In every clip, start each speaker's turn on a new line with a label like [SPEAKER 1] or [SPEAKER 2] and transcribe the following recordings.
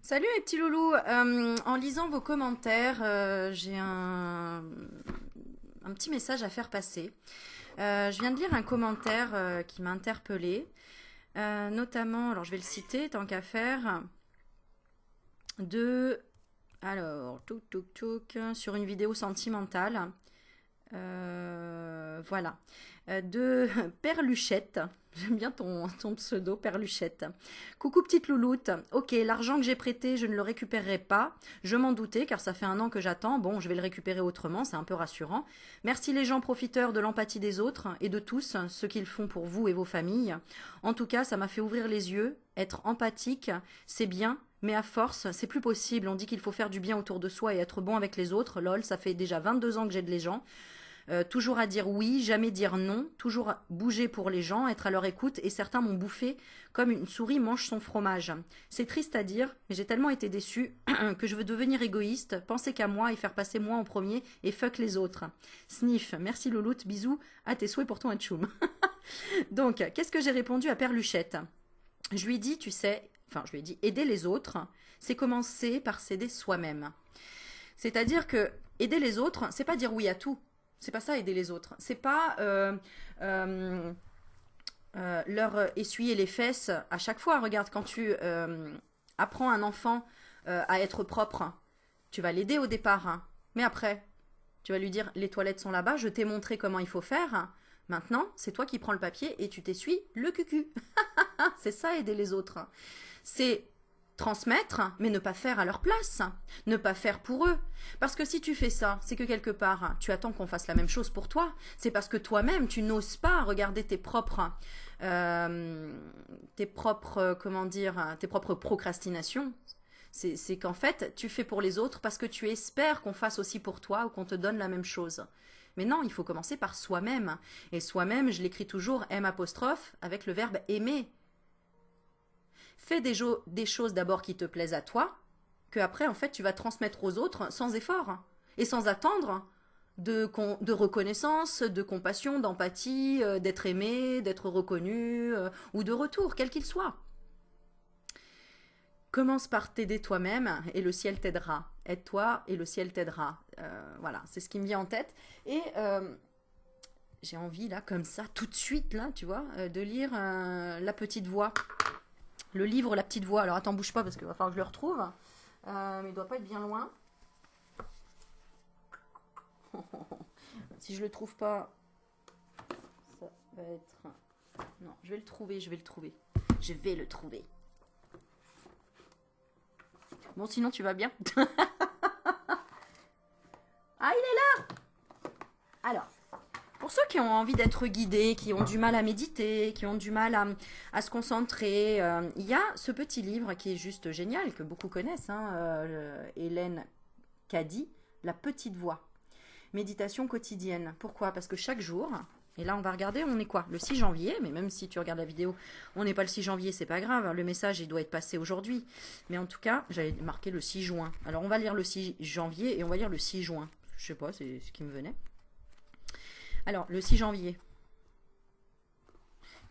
[SPEAKER 1] Salut les petits loulous. En lisant vos commentaires, j'ai un petit message à faire passer. Je viens de lire un commentaire qui m'a interpellée, notamment, alors je vais le citer tant qu'à faire, de, alors, sur une vidéo sentimentale. Voilà. De Perluchette. J'aime bien ton pseudo, Perluchette. Coucou petite louloute. Ok, l'argent que j'ai prêté, je ne le récupérerai pas. Je m'en doutais, car ça fait un an que j'attends. Bon, je vais le récupérer autrement, c'est un peu rassurant. Merci les gens profiteurs de l'empathie des autres et de tous, ce qu'ils font pour vous et vos familles. En tout cas, ça m'a fait ouvrir les yeux. Être empathique, c'est bien, mais à force, c'est plus possible. On dit qu'il faut faire du bien autour de soi et être bon avec les autres. Lol, ça fait déjà 22 ans que j'aide les gens. Toujours à dire oui, jamais dire non, toujours à bouger pour les gens, être à leur écoute, et certains m'ont bouffé comme une souris mange son fromage. C'est triste à dire, mais j'ai tellement été déçue que je veux devenir égoïste, penser qu'à moi et faire passer moi en premier, et fuck les autres. Sniff, merci Louloute, bisous, à tes souhaits pour ton atchoum. Donc, qu'est-ce que j'ai répondu à Perluchette? Je lui ai dit, tu sais, enfin, je lui ai dit, aider les autres, c'est commencer par s'aider soi-même. C'est-à-dire que aider les autres, c'est pas dire oui à tout. C'est pas ça aider les autres. C'est pas euh, leur essuyer les fesses à chaque fois. Regarde, quand tu apprends un enfant à être propre, tu vas l'aider au départ. Hein. Mais après, tu vas lui dire les toilettes sont là-bas, je t'ai montré comment il faut faire. Maintenant, c'est toi qui prends le papier et tu t'essuies le cucu. C'est ça aider les autres. C'est transmettre, mais ne pas faire à leur place, ne pas faire pour eux. Parce que si tu fais ça, c'est que quelque part, tu attends qu'on fasse la même chose pour toi. C'est parce que toi-même, tu n'oses pas regarder comment dire, tes propres procrastinations. C'est qu'en fait, tu fais pour les autres parce que tu espères qu'on fasse aussi pour toi ou qu'on te donne la même chose. Mais non, il faut commencer par soi-même. Et soi-même, je l'écris toujours M apostrophe avec le verbe aimer. Fais des choses d'abord qui te plaisent à toi, que après en fait tu vas transmettre aux autres sans effort et sans attendre de reconnaissance, de compassion, d'empathie, d'être aimé, d'être reconnu ou de retour, quel qu'il soit. Commence par t'aider toi-même et le ciel t'aidera. Aide-toi et le ciel t'aidera. Voilà, c'est ce qui me vient en tête. Et j'ai envie là, comme ça, tout de suite là, tu vois, de lire La Petite Voix. Le livre La Petite Voix. Alors attends, bouge pas parce qu'il va falloir que je le retrouve. Mais il doit pas être bien loin. Si je le trouve pas, ça va être... Non, je vais le trouver, je vais le trouver. Je vais le trouver. Bon, sinon tu vas bien. Ah, il est là. Alors, pour ceux qui ont envie d'être guidés, qui ont du mal à méditer, qui ont du mal à se concentrer, il y a ce petit livre qui est juste génial, que beaucoup connaissent, hein, Hélène Caddy, La Petite Voix. Méditation quotidienne. Pourquoi? Parce que chaque jour, et là on va regarder, on est quoi? Le 6 janvier, mais même si tu regardes la vidéo, on n'est pas le 6 janvier, c'est pas grave, le message il doit être passé aujourd'hui. Mais en tout cas, j'avais marqué le 6 juin. Alors on va lire le 6 janvier et on va lire le 6 juin. Je sais pas, c'est ce qui me venait. Alors, le 6 janvier,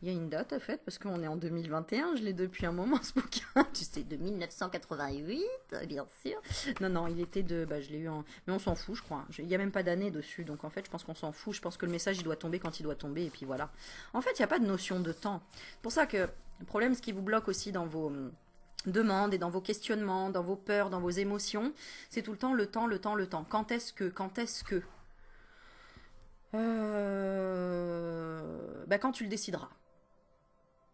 [SPEAKER 1] il y a une date à fait, parce qu'on est en 2021, je l'ai depuis un moment ce bouquin. Tu sais, de 1988, bien sûr. Non, non, il était de... Bah, je l'ai eu en... Mais on s'en fout, je crois. Il n'y a même pas d'année dessus, donc en fait, je pense qu'on s'en fout. Je pense que le message, il doit tomber quand il doit tomber, et puis voilà. En fait, il n'y a pas de notion de temps. C'est pour ça que le problème, ce qui vous bloque aussi dans vos demandes et dans vos questionnements, dans vos peurs, dans vos émotions, c'est tout le temps, le temps, le temps, le temps. Quand est-ce que bah, quand tu le décideras.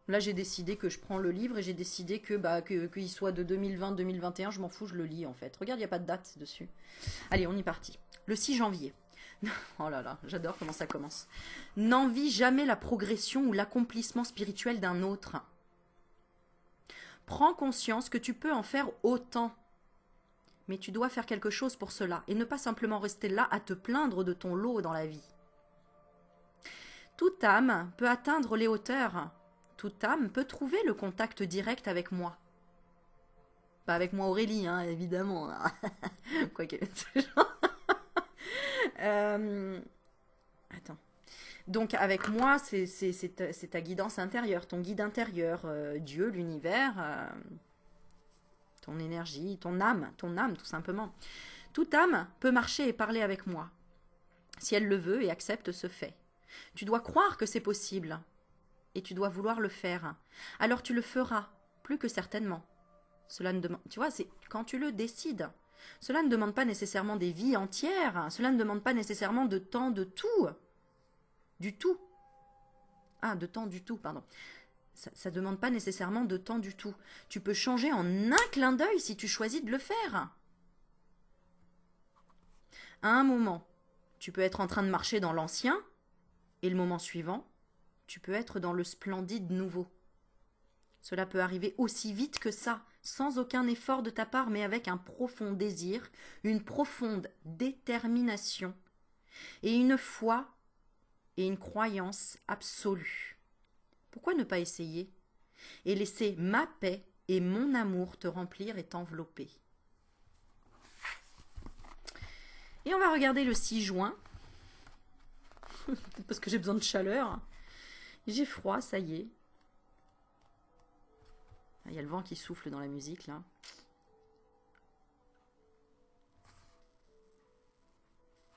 [SPEAKER 1] Là, j'ai décidé que je prends le livre et j'ai décidé que qu'il soit de 2020-2021, je m'en fous, je le lis en fait. Regarde, il n'y a pas de date dessus. Allez, on y est parti. Le 6 janvier. Oh là là, j'adore comment ça commence. N'envie jamais la progression ou l'accomplissement spirituel d'un autre. Prends conscience que tu peux en faire autant. Mais tu dois faire quelque chose pour cela et ne pas simplement rester là à te plaindre de ton lot dans la vie. Toute âme peut atteindre les hauteurs. Toute âme peut trouver le contact direct avec moi. Pas avec moi Aurélie, hein, évidemment. Quoique... Attends. Donc avec moi, c'est ta guidance intérieure, ton guide intérieur, Dieu, l'univers, ton énergie, ton âme tout simplement. Toute âme peut marcher et parler avec moi, si elle le veut et accepte ce fait. Tu dois croire que c'est possible, et tu dois vouloir le faire. Alors tu le feras, plus que certainement. Cela ne demande, tu vois, c'est quand tu le décides. Cela ne demande pas nécessairement des vies entières, cela ne demande pas nécessairement de temps de tout. Du tout. Ah, de temps du tout, pardon. Ça ne demande pas nécessairement de temps du tout. Tu peux changer en un clin d'œil si tu choisis de le faire. À un moment, tu peux être en train de marcher dans l'ancien, et le moment suivant, tu peux être dans le splendide nouveau. Cela peut arriver aussi vite que ça, sans aucun effort de ta part, mais avec un profond désir, une profonde détermination, et une foi et une croyance absolue. Pourquoi ne pas essayer et laisser ma paix et mon amour te remplir et t'envelopper? Et on va regarder le 6 juin. Peut-être parce que j'ai besoin de chaleur. J'ai froid, ça y est. Il y a le vent qui souffle dans la musique, là.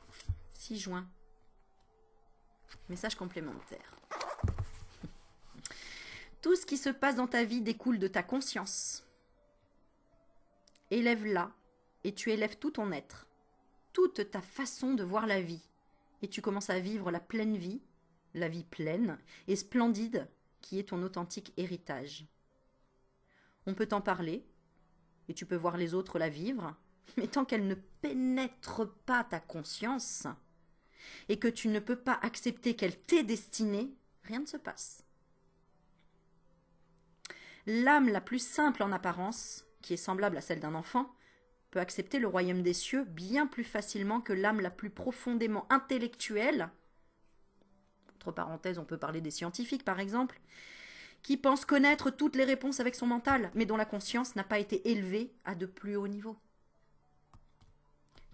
[SPEAKER 1] « 6 juin. Message complémentaire. Tout ce qui se passe dans ta vie découle de ta conscience. Élève-la et tu élèves tout ton être, toute ta façon de voir la vie. Et tu commences à vivre la pleine vie, la vie pleine et splendide qui est ton authentique héritage. On peut t'en parler et tu peux voir les autres la vivre, mais tant qu'elle ne pénètre pas ta conscience et que tu ne peux pas accepter qu'elle t'est destinée, rien ne se passe. L'âme la plus simple en apparence, qui est semblable à celle d'un enfant, peut accepter le royaume des cieux bien plus facilement que l'âme la plus profondément intellectuelle, entre parenthèses on peut parler des scientifiques par exemple, qui pense connaître toutes les réponses avec son mental, mais dont la conscience n'a pas été élevée à de plus hauts niveaux.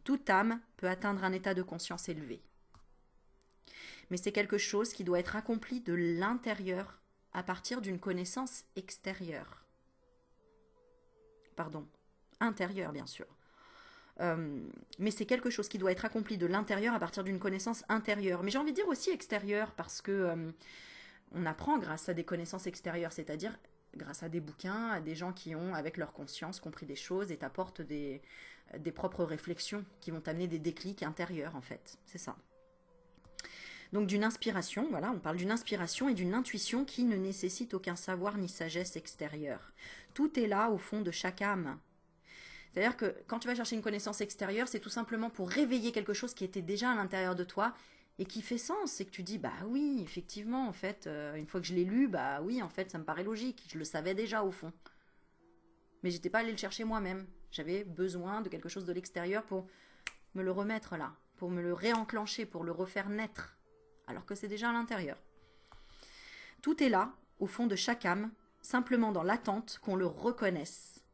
[SPEAKER 1] Toute âme peut atteindre un état de conscience élevé. Mais c'est quelque chose qui doit être accompli de l'intérieur à partir d'une connaissance extérieure. Pardon, intérieure bien sûr. Mais c'est quelque chose qui doit être accompli de l'intérieur à partir d'une connaissance intérieure. Mais j'ai envie de dire aussi extérieure parce que on apprend grâce à des connaissances extérieures, c'est-à-dire grâce à des bouquins, à des gens qui ont, avec leur conscience, compris des choses et t'apportent des propres réflexions qui vont t'amener des déclics intérieurs en fait. C'est ça. Donc d'une inspiration, voilà, on parle d'une inspiration et d'une intuition qui ne nécessite aucun savoir ni sagesse extérieure. Tout est là au fond de chaque âme. C'est-à-dire que quand tu vas chercher une connaissance extérieure, c'est tout simplement pour réveiller quelque chose qui était déjà à l'intérieur de toi et qui fait sens. Et que tu dis, bah oui, effectivement, en fait, une fois que je l'ai lu, bah oui, en fait, ça me paraît logique. Je le savais déjà au fond. Mais j'étais pas allée le chercher moi-même. J'avais besoin de quelque chose de l'extérieur pour me le remettre là, pour me le réenclencher, pour le refaire naître. Alors que c'est déjà à l'intérieur. Tout est là, au fond de chaque âme, simplement dans l'attente qu'on le reconnaisse,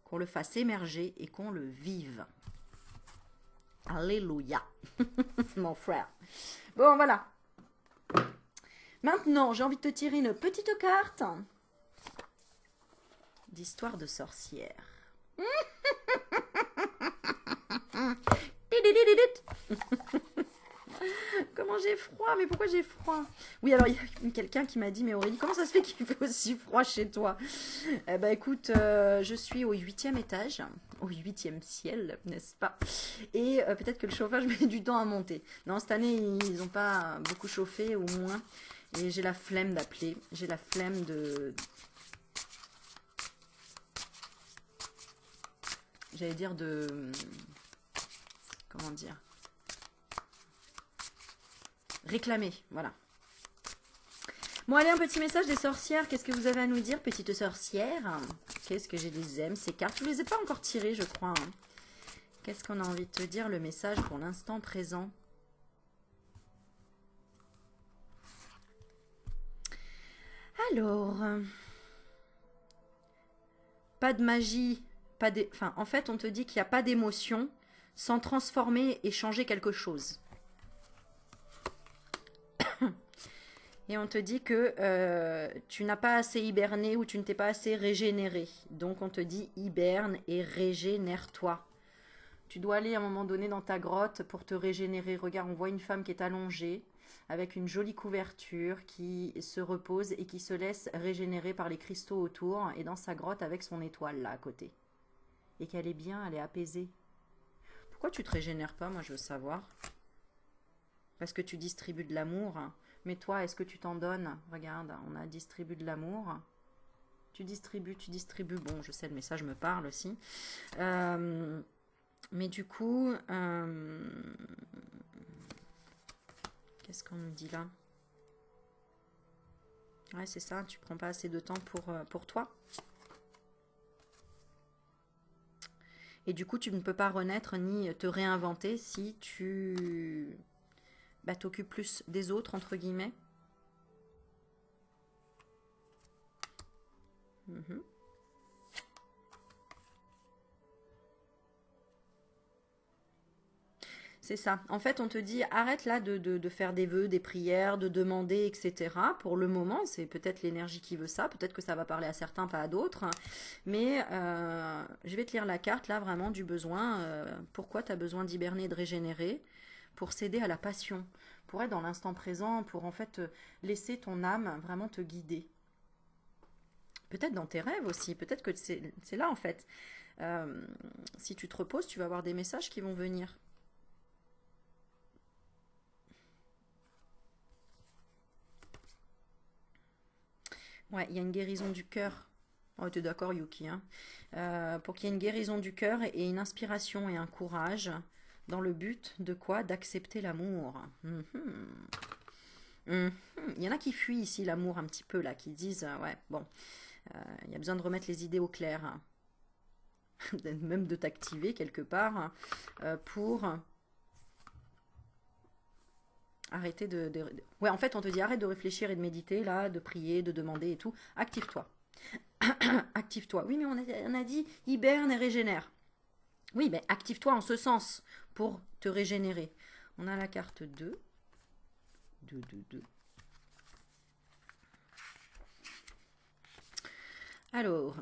[SPEAKER 1] qu'on le fasse émerger et qu'on le vive. Alléluia, mon frère. Bon, voilà. Maintenant, j'ai envie de te tirer une petite carte d'histoire de sorcière. Comment j'ai froid? Mais pourquoi j'ai froid? Oui, alors il y a quelqu'un qui m'a dit, mais Aurélie, comment ça se fait qu'il fait aussi froid chez toi? Eh ben écoute, je suis au 8e étage, au 8e ciel, n'est-ce pas? Et peut-être que le chauffage met du temps à monter. Non, cette année, ils n'ont pas beaucoup chauffé, au moins. Et j'ai la flemme d'appeler, j'ai la flemme de... J'allais dire de... Comment dire? Réclamer, voilà. Bon, allez, un petit message des sorcières. Qu'est-ce que vous avez à nous dire, petite sorcière? Qu'est-ce que je les aime, ces cartes? Je ne les ai pas encore tirées, je crois. Hein. Qu'est-ce qu'on a envie de te dire, le message pour l'instant présent? Alors, pas de magie, pas d'... enfin, en fait, on te dit qu'il n'y a pas d'émotion sans transformer et changer quelque chose. Et on te dit que tu n'as pas assez hiberné ou tu ne t'es pas assez régénéré. Donc on te dit hiberne et régénère-toi. Tu dois aller à un moment donné dans ta grotte pour te régénérer. Regarde, on voit une femme qui est allongée avec une jolie couverture qui se repose et qui se laisse régénérer par les cristaux autour et dans sa grotte avec son étoile là à côté. Et qu'elle est bien, elle est apaisée. Pourquoi tu te régénères pas, moi je veux savoir. Parce que tu distribues de l'amour. Mais toi, est-ce que tu t'en donnes? Regarde, on a distribué de l'amour. Tu distribues, tu distribues. Bon, je sais, le message me parle aussi. Mais du coup, qu'est-ce qu'on nous dit là? Ouais, c'est ça, tu prends pas assez de temps pour toi. Et du coup, tu ne peux pas renaître ni te réinventer si tu t'occupes plus des autres, entre guillemets. Mhm. C'est ça. En fait, on te dit arrête là de faire des vœux, des prières, de demander, etc. Pour le moment, c'est peut-être l'énergie qui veut ça. Peut-être que ça va parler à certains, pas à d'autres. Mais je vais te lire la carte là, vraiment du besoin. Pourquoi tu as besoin d'hiberner, de régénérer? Pour céder à la passion. Pour être dans l'instant présent, pour en fait laisser ton âme vraiment te guider. Peut-être dans tes rêves aussi. Peut-être que c'est là en fait. Si tu te reposes, tu vas avoir des messages qui vont venir. Ouais, il y a une guérison du cœur. Oh, tu es d'accord, Yuki, hein. Pour qu'il y ait une guérison du cœur et une inspiration et un courage dans le but de quoi? D'accepter l'amour. Il y en a qui fuient ici l'amour un petit peu, là, qui disent, ouais, bon, il y a besoin de remettre les idées au clair, hein. Même de t'activer quelque part pour arrêter Ouais, en fait, on te dit arrête de réfléchir et de méditer, là, de prier, de demander et tout. Active-toi. Active-toi. Oui, mais on a dit hiberne et régénère. Oui, mais active-toi en ce sens pour te régénérer. On a la carte 2. 2, 2, 2. Alors,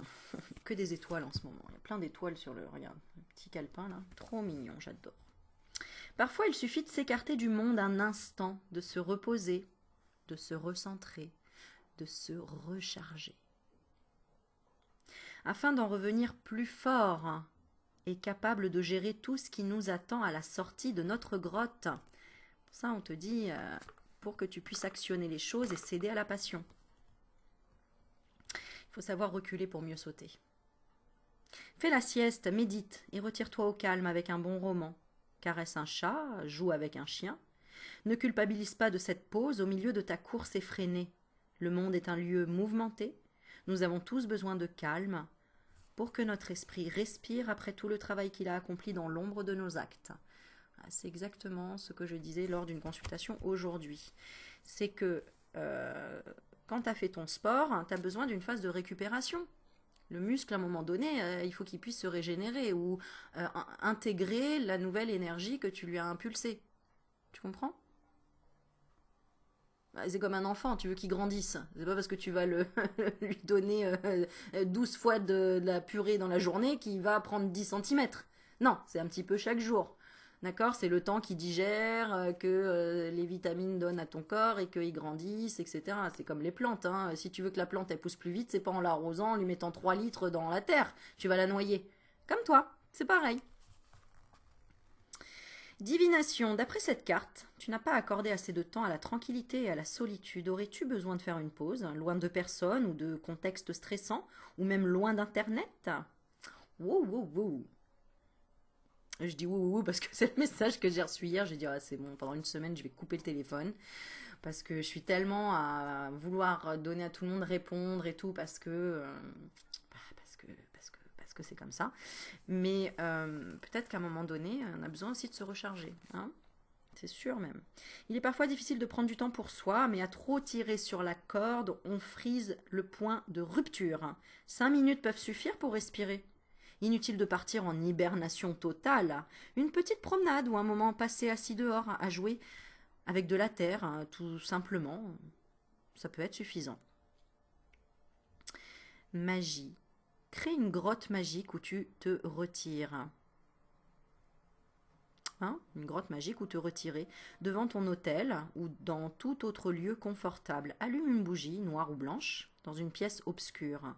[SPEAKER 1] que des étoiles en ce moment. Il y a plein d'étoiles sur le... Regarde, le petit calepin là. Trop mignon, j'adore. Parfois, il suffit de s'écarter du monde un instant, de se reposer, de se recentrer, de se recharger. Afin d'en revenir plus fort et capable de gérer tout ce qui nous attend à la sortie de notre grotte. Pour ça, on te dit pour que tu puisses actionner les choses et céder à la passion. Il faut savoir reculer pour mieux sauter. Fais la sieste, médite et retire-toi au calme avec un bon roman. Caresse un chat, joue avec un chien. Ne culpabilise pas de cette pause au milieu de ta course effrénée. Le monde est un lieu mouvementé. Nous avons tous besoin de calme pour que notre esprit respire après tout le travail qu'il a accompli dans l'ombre de nos actes. C'est exactement ce que je disais lors d'une consultation aujourd'hui. C'est que quand tu as fait ton sport, tu as besoin d'une phase de récupération. Le muscle, à un moment donné, il faut qu'il puisse se régénérer ou intégrer la nouvelle énergie que tu lui as impulsée. Tu comprends? C'est comme un enfant, tu veux qu'il grandisse. C'est pas parce que tu vas lui donner 12 fois de la purée dans la journée qu'il va prendre 10 centimètres. Non, c'est un petit peu chaque jour. D'accord? C'est le temps qu'il digère, que les vitamines donnent à ton corps et qu'il grandisse, etc. C'est comme les plantes, hein. Si tu veux que la plante elle pousse plus vite, c'est pas en l'arrosant, en lui mettant 3 litres dans la terre. Tu vas la noyer. Comme toi, c'est pareil. Divination, d'après cette carte, tu n'as pas accordé assez de temps à la tranquillité et à la solitude. Aurais-tu besoin de faire une pause, loin de personnes ou de contextes stressants, ou même loin d'Internet? Wow, wow, wow. Je dis wow, wow, wow parce que c'est le message que j'ai reçu hier. J'ai dit, ah, c'est bon, pendant une semaine, je vais couper le téléphone. Parce que je suis tellement à vouloir donner à tout le monde, répondre et tout, parce que c'est comme ça. Mais peut-être qu'à un moment donné, on a besoin aussi de se recharger, hein. C'est sûr même. Il est parfois difficile de prendre du temps pour soi, mais à trop tirer sur la corde, on frise le point de rupture. 5 minutes peuvent suffire pour respirer. Inutile de partir en hibernation totale. Une petite promenade ou un moment passé assis dehors à jouer avec de la terre, tout simplement. Ça peut être suffisant. Magie. Crée une grotte magique où tu te retires. Hein, une grotte magique où te retirer devant ton hôtel ou dans tout autre lieu confortable. Allume une bougie, noire ou blanche, dans une pièce obscure.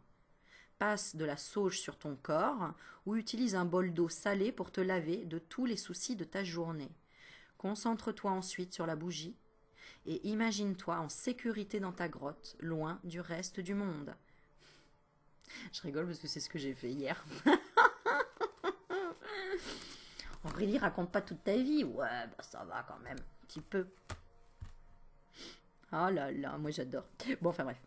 [SPEAKER 1] Passe de la sauge sur ton corps ou utilise un bol d'eau salée pour te laver de tous les soucis de ta journée. Concentre-toi ensuite sur la bougie et imagine-toi en sécurité dans ta grotte, loin du reste du monde. Je rigole parce que c'est ce que j'ai fait hier. Aurélie, raconte pas toute ta vie. Ouais, bah ça va quand même, un petit peu. Oh là là, moi j'adore. Bon, enfin bref.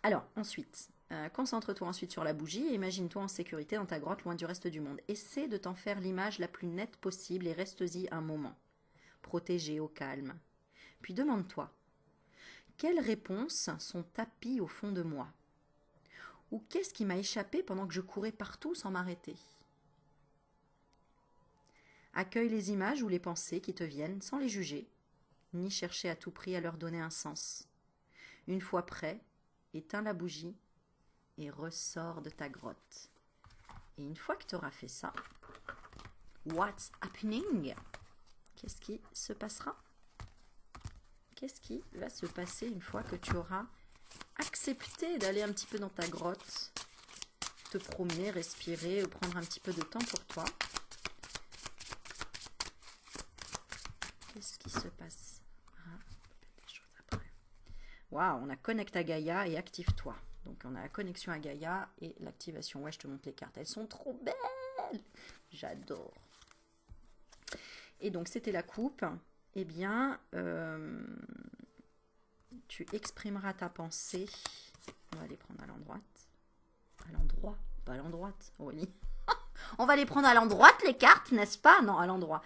[SPEAKER 1] Alors, ensuite, concentre-toi ensuite sur la bougie et imagine-toi en sécurité dans ta grotte, loin du reste du monde. Essaie de t'en faire l'image la plus nette possible et reste-y un moment, protégé, au calme. Puis demande-toi, quelles réponses sont tapies au fond de moi? Ou qu'est-ce qui m'a échappé pendant que je courais partout sans m'arrêter? Accueille les images ou les pensées qui te viennent sans les juger, ni chercher à tout prix à leur donner un sens. Une fois prêt, éteins la bougie et ressors de ta grotte. Et une fois que tu auras fait ça, what's happening? Qu'est-ce qui se passera? Qu'est-ce qui va se passer une fois que tu auras accepté d'aller un petit peu dans ta grotte, te promener, respirer, ou prendre un petit peu de temps pour toi? Qu'est-ce qui se passe? Waouh, on a connecte à Gaïa et active-toi. Donc on a la connexion à Gaïa et l'activation. Ouais, je te montre les cartes. Elles sont trop belles. J'adore. Et donc c'était la coupe. Eh bien, tu exprimeras ta pensée. On va les prendre à l'endroit. À l'endroit, pas à l'endroit, Aurélie. On va les prendre à l'endroit, les cartes, n'est-ce pas? Non, à l'endroit.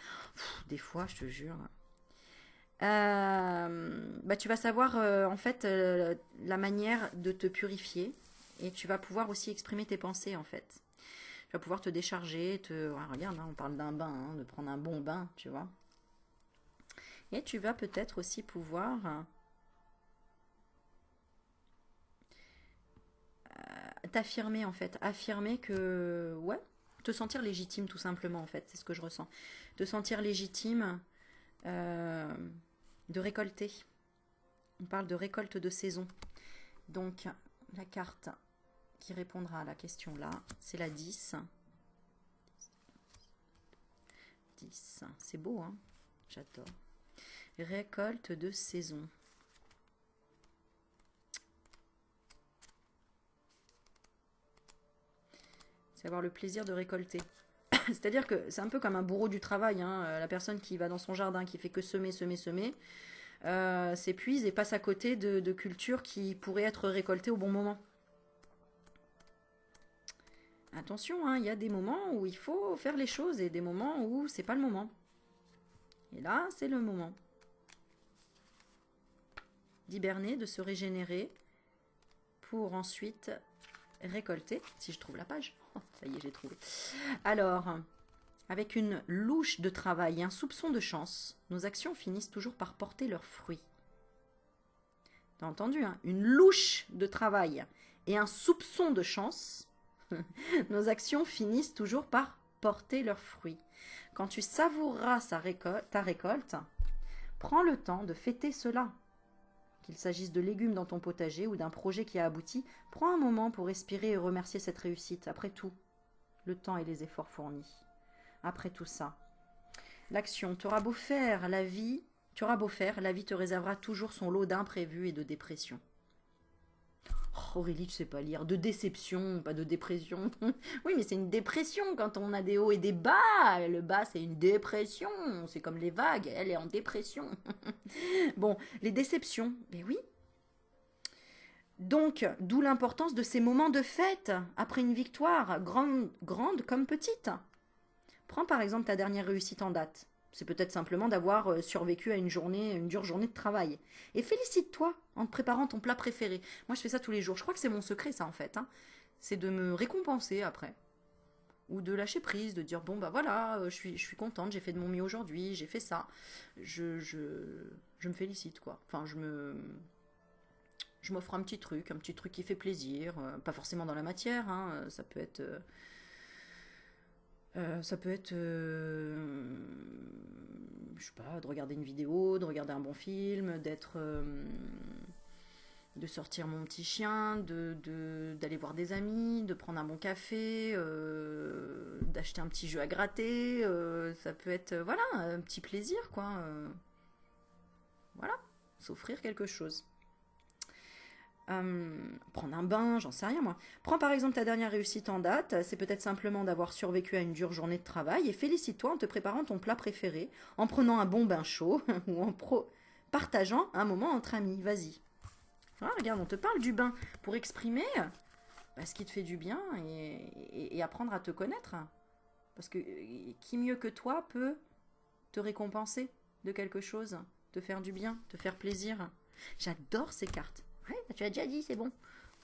[SPEAKER 1] Des fois, je te jure. Bah, tu vas savoir en fait la manière de te purifier et tu vas pouvoir aussi exprimer tes pensées en fait. Tu vas pouvoir te décharger, regarde, hein, on parle d'un bain, hein, de prendre un bon bain, tu vois. Et tu vas peut-être aussi pouvoir t'affirmer en fait, affirmer que ouais, te sentir légitime tout simplement en fait, c'est ce que je ressens. Te sentir légitime de récolter. On parle de récolte de saison. Donc, la carte qui répondra à la question là, c'est la 10. 10, c'est beau, hein? J'adore. Récolte de saison. C'est avoir le plaisir de récolter. C'est-à-dire que c'est un peu comme un bourreau du travail, hein, la personne qui va dans son jardin, qui fait que semer, s'épuise et passe à côté de cultures qui pourraient être récoltées au bon moment. Attention, hein, il y a des moments où il faut faire les choses et des moments où c'est pas le moment. Et là, c'est le moment. D'hiberner, de se régénérer pour ensuite récolter, si je trouve la page. Oh, ça y est, j'ai trouvé. Alors, avec une louche de travail et un soupçon de chance, nos actions finissent toujours par porter leurs fruits. T'as entendu, hein? Une louche de travail et un soupçon de chance, nos actions finissent toujours par porter leurs fruits. Quand tu savoureras ta récolte, prends le temps de fêter cela. Qu'il s'agisse de légumes dans ton potager ou d'un projet qui a abouti, prends un moment pour respirer et remercier cette réussite. Après tout, le temps et les efforts fournis. Après tout ça, l'action, tu auras beau faire, la vie te réservera toujours son lot d'imprévus et de dépression. Oh, Aurélie, tu sais pas lire. De déception, pas de dépression. Oui, mais c'est une dépression quand on a des hauts et des bas. Le bas, c'est une dépression. C'est comme les vagues, elle est en dépression. Bon, les déceptions, mais oui. Donc, d'où l'importance de ces moments de fête après une victoire, grande comme petite. Prends par exemple ta dernière réussite en date. C'est peut-être simplement d'avoir survécu à une dure journée de travail. Et félicite-toi en te préparant ton plat préféré. Moi, je fais ça tous les jours. Je crois que c'est mon secret, ça, en fait. Hein. C'est de me récompenser après. Ou de lâcher prise, de dire, bon, bah voilà, je suis contente, j'ai fait de mon mieux aujourd'hui, j'ai fait ça. Je me félicite, quoi. Enfin, je m'offre un petit truc qui fait plaisir, pas forcément dans la matière, hein, ça peut être, je sais pas, de regarder une vidéo, de regarder un bon film, de sortir mon petit chien, d'aller voir des amis, de prendre un bon café, d'acheter un petit jeu à gratter, ça peut être, voilà, un petit plaisir, quoi. Voilà, s'offrir quelque chose. Prendre un bain, j'en sais rien moi. Prends par exemple ta dernière réussite en date, c'est peut-être simplement d'avoir survécu à une dure journée de travail et félicite-toi en te préparant ton plat préféré, en prenant un bon bain chaud ou partageant un moment entre amis. Vas-y. Ah, regarde, on te parle du bain pour exprimer ce qui te fait du bien et apprendre à te connaître. Parce que qui mieux que toi peut te récompenser de quelque chose, te faire du bien, te faire plaisir. J'adore ces cartes. Ouais, tu as déjà dit, c'est bon.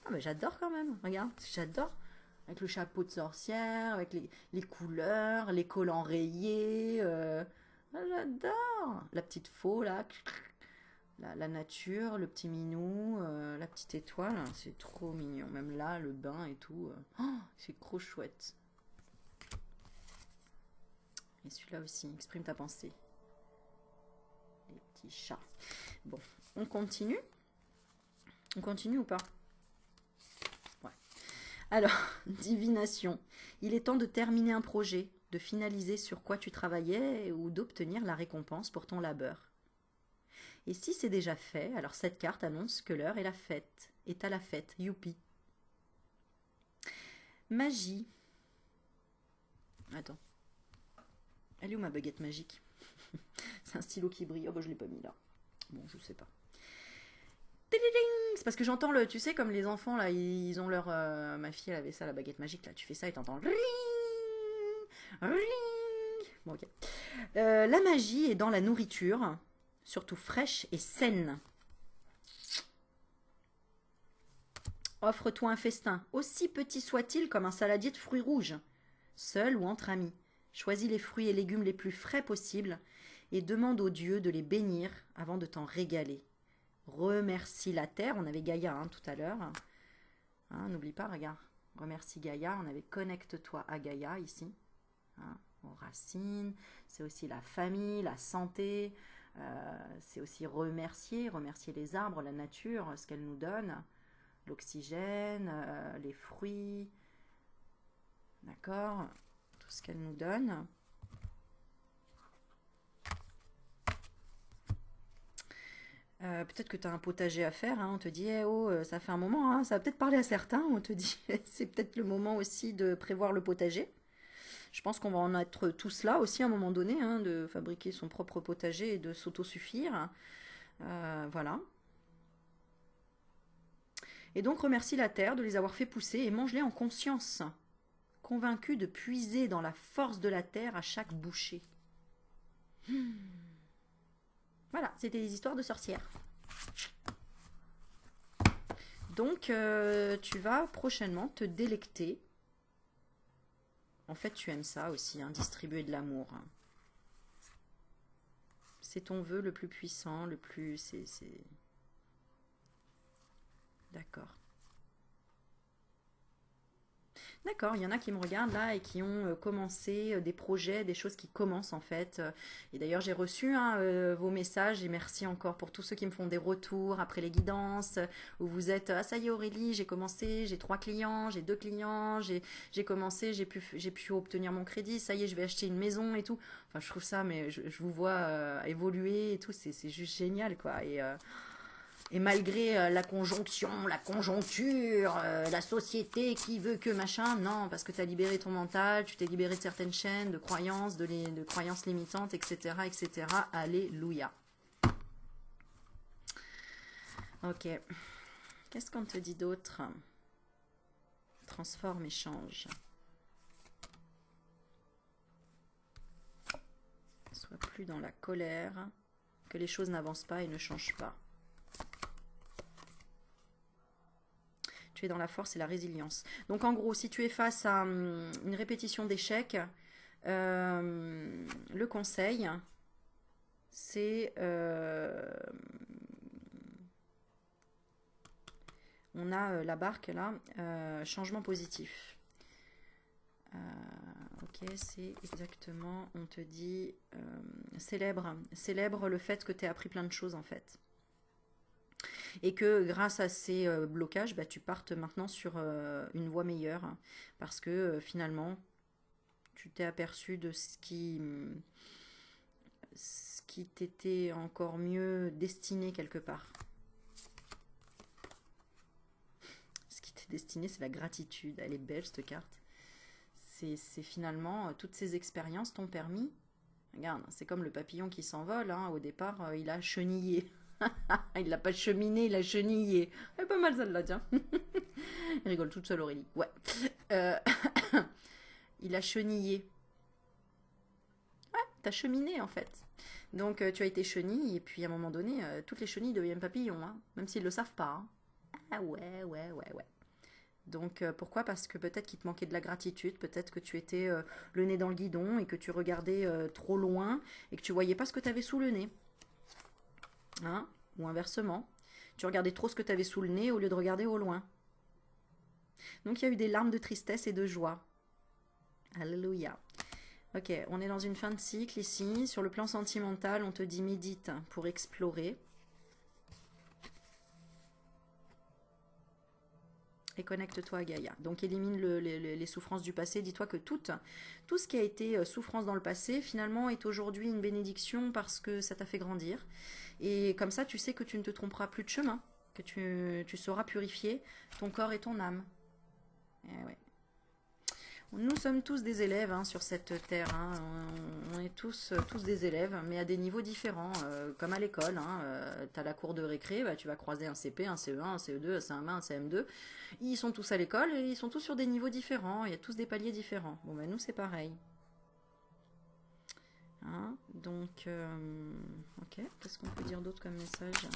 [SPEAKER 1] Ah, mais j'adore quand même. Regarde, j'adore. Avec le chapeau de sorcière, avec les couleurs, les collants rayés. J'adore. La petite faux, là. La nature, le petit minou, la petite étoile. C'est trop mignon. Même là, le bain et tout. Oh, c'est trop chouette. Et celui-là aussi, exprime ta pensée. Les petits chats. Bon, on continue. On continue ou pas? Ouais. Alors, divination. Il est temps de terminer un projet, de finaliser sur quoi tu travaillais ou d'obtenir la récompense pour ton labeur. Et si c'est déjà fait, alors cette carte annonce que l'heure est la fête. Est à la fête. Youpi. Magie. Attends. Elle est où ma baguette magique? C'est un stylo qui brille. Oh bah je l'ai pas mis là. Bon, je sais pas. C'est parce que j'entends le, tu sais, comme les enfants là, ils ont leur, ma fille elle avait ça, la baguette magique là, tu fais ça et t'entends ring, ring. Bon ok. La magie est dans la nourriture, surtout fraîche et saine. Offre-toi un festin, aussi petit soit-il comme un saladier de fruits rouges, seul ou entre amis. Choisis les fruits et légumes les plus frais possibles et demande aux dieux de les bénir avant de t'en régaler. Remercie la terre, on avait Gaïa tout à l'heure. Hein, n'oublie pas, regarde. Remercie Gaïa, on avait connecte-toi à Gaïa ici. Hein, aux racines, c'est aussi la famille, la santé. C'est aussi remercier les arbres, la nature, ce qu'elle nous donne. L'oxygène, les fruits. D'accord? Tout ce qu'elle nous donne. Peut-être que tu as un potager à faire, on te dit eh oh, ça fait un moment, ça va peut-être parler à certains, on te dit c'est peut-être le moment aussi de prévoir le potager. Je pense qu'on va en être tous là aussi à un moment donné, de fabriquer son propre potager et de s'autosuffire. Voilà. Et donc remercie la terre de les avoir fait pousser et mange-les en conscience, convaincu de puiser dans la force de la terre à chaque bouchée. Voilà, c'était les histoires de sorcières. Donc, tu vas prochainement te délecter. En fait, tu aimes ça aussi, distribuer de l'amour. C'est ton vœu le plus puissant, le plus... c'est... D'accord. D'accord, il y en a qui me regardent là et qui ont commencé des projets, des choses qui commencent en fait. Et d'ailleurs, j'ai reçu vos messages et merci encore pour tous ceux qui me font des retours après les guidances où vous êtes ah ça y est Aurélie, j'ai commencé, j'ai 3 clients, j'ai 2 clients, j'ai commencé, j'ai pu obtenir mon crédit, ça y est, je vais acheter une maison et tout. Enfin, je trouve ça, mais je vous vois évoluer et tout, c'est juste génial quoi. Et malgré la conjonction, la conjoncture, la société qui veut que machin, non, parce que tu as libéré ton mental, tu t'es libéré de certaines chaînes, de croyances, de croyances limitantes, etc., etc. Alléluia. Ok. Qu'est-ce qu'on te dit d'autre? Transforme et change. Sois plus dans la colère, que les choses n'avancent pas et ne changent pas. Tu es dans la force et la résilience. Donc en gros, si tu es face à une répétition d'échecs, le conseil, c'est On a la barque là, changement positif. Ok, c'est exactement, on te dit, célèbre le fait que tu aies appris plein de choses en fait. Et que grâce à ces blocages, bah, tu partes maintenant sur une voie meilleure. Parce que finalement, tu t'es aperçu de ce qui t'était encore mieux destiné quelque part. Ce qui t'est destiné, c'est la gratitude. Elle est belle cette carte. C'est finalement, toutes ces expériences t'ont permis. Regarde, c'est comme le papillon qui s'envole. Hein. Au départ, il a chenillé. Il l'a pas cheminé, il a chenillé. Elle est pas mal celle-là, tiens. Elle rigole toute seule, Aurélie. Ouais. Euh, il a chenillé. Ouais, t'as cheminé en fait. Donc tu as été chenille, et puis à un moment donné, toutes les chenilles deviennent papillons, hein, même s'ils ne le savent pas. Hein. Ah ouais, ouais, ouais, ouais. Donc pourquoi? Parce que peut-être qu'il te manquait de la gratitude, peut-être que tu étais le nez dans le guidon et que tu regardais trop loin et que tu voyais pas ce que tu avais sous le nez. Hein? Ou inversement. Tu regardais trop ce que tu avais sous le nez au lieu de regarder au loin. Donc il y a eu des larmes de tristesse et de joie. Alléluia. Ok, on est dans une fin de cycle ici. Sur le plan sentimental, on te dit médite pour explorer. Et connecte-toi à Gaïa. Donc élimine les souffrances du passé. Dis-toi que tout ce qui a été souffrance dans le passé, finalement, est aujourd'hui une bénédiction parce que ça t'a fait grandir. Et comme ça, tu sais que tu ne te tromperas plus de chemin, que tu sauras purifier ton corps et ton âme. Eh ouais. Nous sommes tous des élèves hein, sur cette terre. Hein. On est tous des élèves, mais à des niveaux différents, comme à l'école. Hein. Tu as la cour de récré, bah, tu vas croiser un CP, un CE1, un CE2, un CM1, un CM2. Ils sont tous à l'école et ils sont tous sur des niveaux différents. Il y a tous des paliers différents. Bon, ben nous, c'est pareil. Hein. Donc, ok, qu'est-ce qu'on peut dire d'autre comme message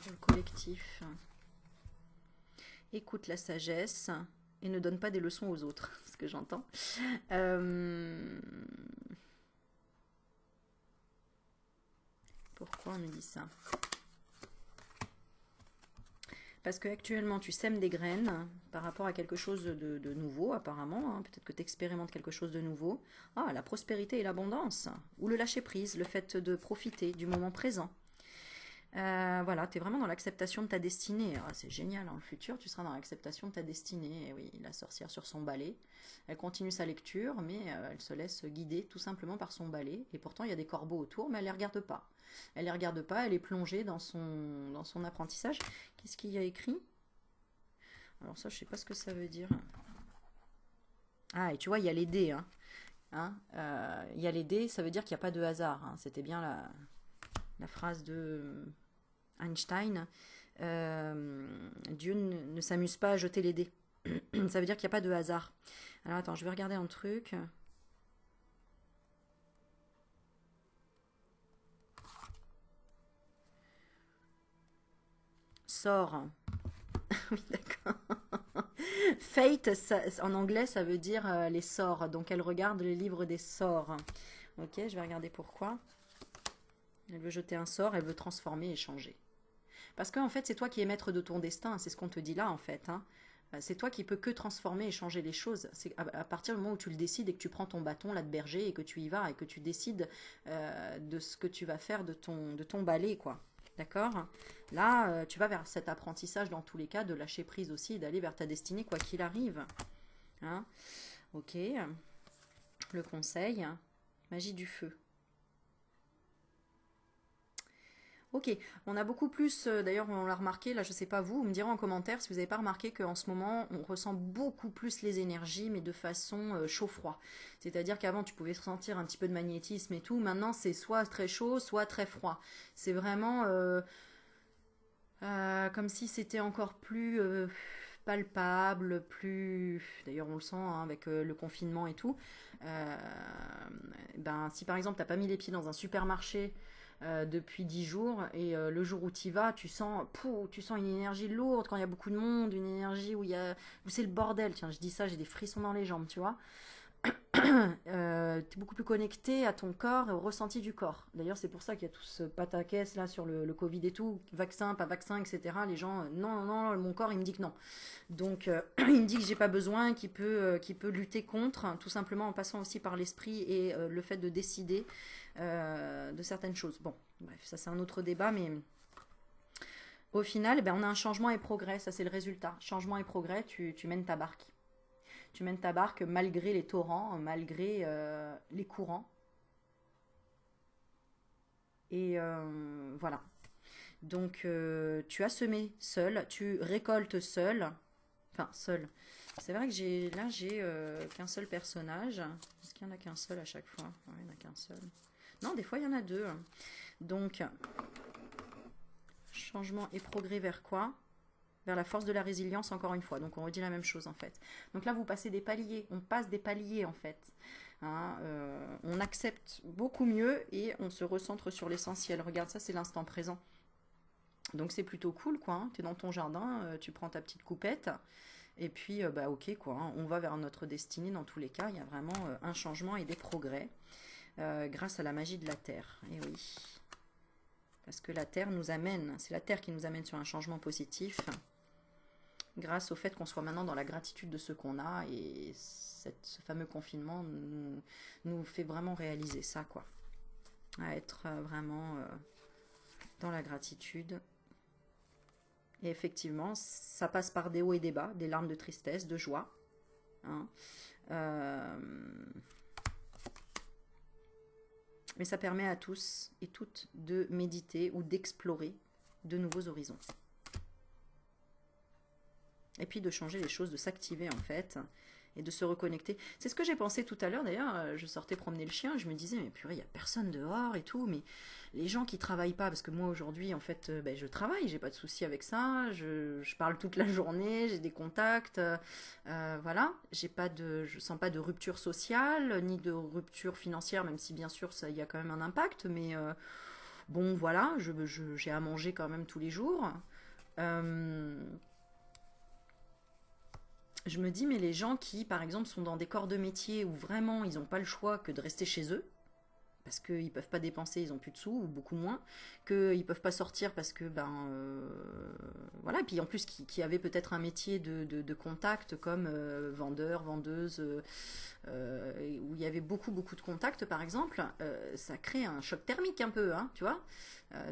[SPEAKER 1] pour le collectif? Écoute la sagesse et ne donne pas des leçons aux autres, ce que j'entends. Pourquoi on me dit ça? Parce qu'actuellement, tu sèmes des graines par rapport à quelque chose de nouveau, apparemment. Hein. Peut-être que tu expérimentes quelque chose de nouveau. Ah, la prospérité et l'abondance. Ou le lâcher-prise, le fait de profiter du moment présent. Voilà, tu es vraiment dans l'acceptation de ta destinée. Ah, c'est génial, dans le futur, tu seras dans l'acceptation de ta destinée. Et oui, la sorcière sur son balai, elle continue sa lecture, mais elle se laisse guider tout simplement par son balai. Et pourtant, il y a des corbeaux autour, mais elle ne les regarde pas. Elle les regarde pas, elle est plongée dans son apprentissage. Qu'est-ce qu'il y a écrit? Alors ça, je sais pas ce que ça veut dire. Ah, et tu vois, il y a les dés. Hein. Il y a les dés, ça veut dire qu'il n'y a pas de hasard. Hein. C'était bien la phrase de Einstein. Dieu ne s'amuse pas à jeter les dés. Ça veut dire qu'il n'y a pas de hasard. Alors attends, je vais regarder un truc. Sort. Oui, d'accord. Fate, en anglais, ça veut dire les sorts. Donc elle regarde les livres des sorts. Ok, je vais regarder pourquoi. Elle veut jeter un sort, elle veut transformer et changer. Parce qu'en fait, c'est toi qui es maître de ton destin. C'est ce qu'on te dit là, en fait. Hein. C'est toi qui peux que transformer et changer les choses. C'est à partir du moment où tu le décides et que tu prends ton bâton là de berger et que tu y vas et que tu décides de ce que tu vas faire de ton balai, quoi. D'accord? Là, tu vas vers cet apprentissage dans tous les cas, de lâcher prise aussi et d'aller vers ta destinée quoi qu'il arrive. Hein? Ok. Le conseil, magie du feu. Ok, on a beaucoup plus, d'ailleurs on l'a remarqué, là je sais pas vous me direz en commentaire si vous n'avez pas remarqué qu'en ce moment on ressent beaucoup plus les énergies mais de façon chaud-froid. C'est-à-dire qu'avant tu pouvais ressentir un petit peu de magnétisme et tout, maintenant c'est soit très chaud, soit très froid. C'est vraiment comme si c'était encore plus palpable, plus... D'ailleurs on le sent hein, avec le confinement et tout. Euh, ben, si par exemple t'as pas mis les pieds dans un supermarché depuis 10 jours et le jour où tu y vas, tu sens une énergie lourde quand il y a beaucoup de monde, une énergie où c'est le bordel. Tiens, je dis ça, j'ai des frissons dans les jambes, tu vois. Tu es beaucoup plus connecté à ton corps et au ressenti du corps. D'ailleurs, c'est pour ça qu'il y a tout ce pataquès là sur le Covid et tout, vaccin, pas vaccin, etc. Les gens, non, non, mon corps, il me dit que non. Donc, il me dit que j'ai pas besoin, qu'il peut lutter contre, hein, tout simplement en passant aussi par l'esprit et le fait de décider de certaines choses. Bon, bref, ça c'est un autre débat, mais au final, ben, on a un changement et progrès, ça c'est le résultat. Changement et progrès, tu mènes ta barque. Tu mènes ta barque malgré les torrents, malgré les courants. Et voilà. Donc, tu as semé seul, tu récoltes seul. Enfin, seul. C'est vrai que j'ai qu'un seul personnage. Est-ce qu'il y en a qu'un seul à chaque fois? Ouais, il n'y en a qu'un seul. Non, des fois, il y en a deux. Donc, changement et progrès vers quoi? Vers la force de la résilience, encore une fois. Donc, on redit la même chose, en fait. Donc là, vous passez des paliers. On passe des paliers, en fait. Hein, on accepte beaucoup mieux et on se recentre sur l'essentiel. Regarde, ça, c'est l'instant présent. Donc, c'est plutôt cool, quoi. Hein. Tu es dans ton jardin, tu prends ta petite coupette. Et puis, bah, ok, quoi. Hein. On va vers notre destinée dans tous les cas. Il y a vraiment un changement et des progrès grâce à la magie de la Terre. Et oui. Parce que la Terre nous amène, c'est la Terre qui nous amène sur un changement positif, grâce au fait qu'on soit maintenant dans la gratitude de ce qu'on a, et ce fameux confinement nous fait vraiment réaliser ça, quoi. À être vraiment dans la gratitude. Et effectivement, ça passe par des hauts et des bas, des larmes de tristesse, de joie. Hein. Euh, Mais ça permet à tous et toutes de méditer ou d'explorer de nouveaux horizons. Et puis de changer les choses, de s'activer en fait, et de se reconnecter. C'est ce que j'ai pensé tout à l'heure d'ailleurs, je sortais promener le chien, je me disais, mais purée, il n'y a personne dehors et tout, mais les gens qui travaillent pas, parce que moi aujourd'hui en fait, ben, je travaille, j'ai pas de souci avec ça, je parle toute la journée, j'ai des contacts, voilà, je sens pas de rupture sociale, ni de rupture financière, même si bien sûr ça y a quand même un impact, mais bon voilà, j'ai à manger quand même tous les jours. Euh, je me dis, mais les gens qui, par exemple, sont dans des corps de métier où vraiment ils n'ont pas le choix que de rester chez eux, parce qu'ils ne peuvent pas dépenser, ils ont plus de sous, ou beaucoup moins, qu'ils ne peuvent pas sortir parce que, ben, voilà, et puis en plus, qui avaient peut-être un métier de contact comme vendeur, vendeuse, où il y avait beaucoup, beaucoup de contacts, par exemple, ça crée un choc thermique un peu, hein, tu vois,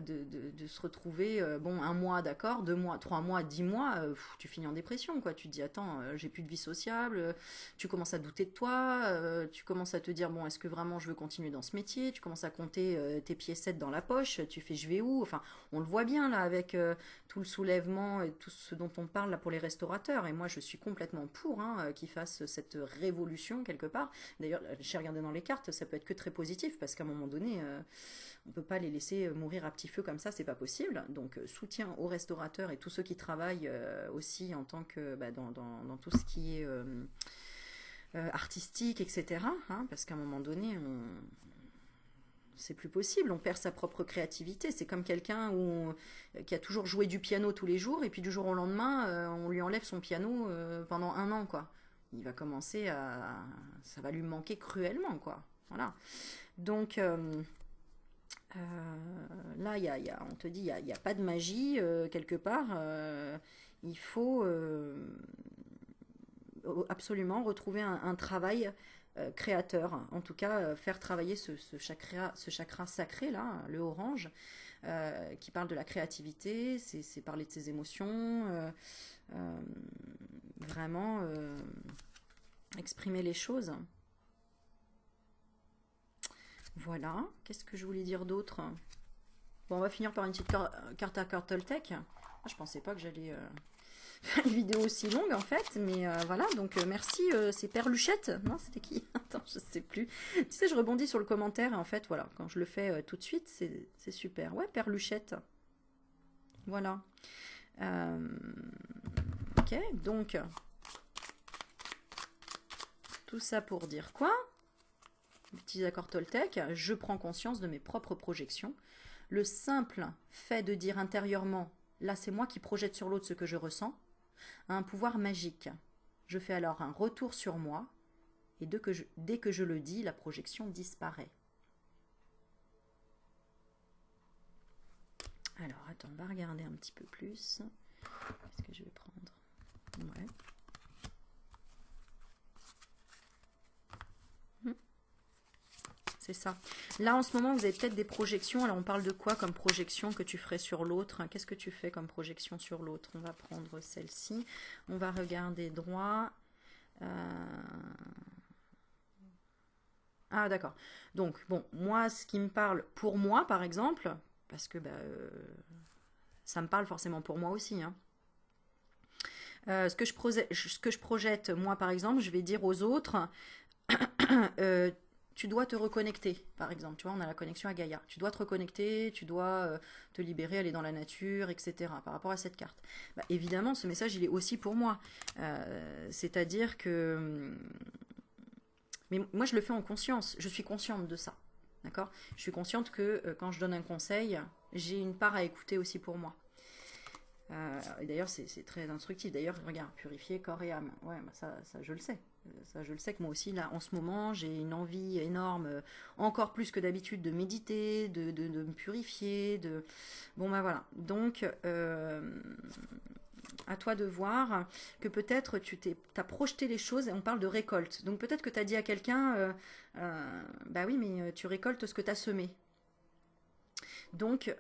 [SPEAKER 1] de se retrouver, bon, un mois, d'accord, 2 mois, 3 mois, 10 mois, tu finis en dépression, quoi. Tu te dis, attends, j'ai plus de vie sociable, tu commences à douter de toi, tu commences à te dire, bon, est-ce que vraiment je veux continuer dans ce métier? Tu commences à compter tes piécettes dans la poche, tu fais, je vais où? Enfin, on le voit bien, là, avec tout le soulèvement et tout ce dont on parle, là, pour les restaurateurs, et moi, je suis complètement pour, hein, qu'ils fassent cette révolution, quelque part. D'ailleurs, j'ai regardé dans les cartes, ça peut être que très positif, parce qu'à un moment donné, on peut pas les laisser mourir à petit feu comme ça, c'est pas possible. Donc soutien aux restaurateurs et tous ceux qui travaillent aussi en tant que bah, dans tout ce qui est artistique, etc. Hein, parce qu'à un moment donné, c'est plus possible, on perd sa propre créativité. C'est comme quelqu'un qui a toujours joué du piano tous les jours et puis du jour au lendemain, on lui enlève son piano pendant un an, quoi. Il va commencer à... Ça va lui manquer cruellement, quoi. Voilà. Donc, là, on te dit, il y a pas de magie quelque part. Il faut absolument retrouver un travail créateur. En tout cas, faire travailler ce chakra sacré là, le orange, qui parle de la créativité. C'est parler de ses émotions. Euh, vraiment exprimer les choses. Voilà. Qu'est-ce que je voulais dire d'autre? Bon, on va finir par une petite carte à Cartoltech. Je pensais pas que j'allais faire une vidéo aussi longue en fait, mais voilà, donc merci, c'est Perluchette. Non, c'était qui? Attends, je sais plus. Tu sais, je rebondis sur le commentaire et en fait, voilà, quand je le fais tout de suite, c'est super. Ouais, Perluchette. Voilà. Euh, ok, donc, tout ça pour dire quoi? Petits accords Toltec, je prends conscience de mes propres projections. Le simple fait de dire intérieurement, là c'est moi qui projette sur l'autre ce que je ressens, a un pouvoir magique. Je fais alors un retour sur moi Et dès que je le dis, la projection disparaît. Alors, attends, on va regarder un petit peu plus. Qu'est-ce que je vais prendre? Ouais. C'est ça. Là, en ce moment, vous avez peut-être des projections. Alors, on parle de quoi comme projection que tu ferais sur l'autre? Qu'est-ce que tu fais comme projection sur l'autre? On va prendre celle-ci. On va regarder droit. Ah, d'accord. Donc, bon, moi, ce qui me parle pour moi, par exemple, parce que ça me parle forcément pour moi aussi, hein. Ce que je projette, moi, par exemple, je vais dire aux autres, tu dois te reconnecter, par exemple. Tu vois, on a la connexion à Gaïa. Tu dois te reconnecter, tu dois te libérer, aller dans la nature, etc. Par rapport à cette carte. Bah, évidemment, ce message, il est aussi pour moi. C'est-à-dire que... Mais moi, je le fais en conscience. Je suis consciente de ça. D'accord? Je suis consciente que quand je donne un conseil, j'ai une part à écouter aussi pour moi. Et d'ailleurs, c'est très instructif. D'ailleurs, regarde, purifier corps et âme. Ouais, bah ça, je le sais. Ça, je le sais que moi aussi, là, en ce moment, j'ai une envie énorme, encore plus que d'habitude, de méditer, de me purifier. Bon, bah voilà. Donc, à toi de voir que peut-être tu as projeté les choses et on parle de récolte. Donc, peut-être que tu as dit à quelqu'un, bah oui, mais tu récoltes ce que tu as semé. Donc,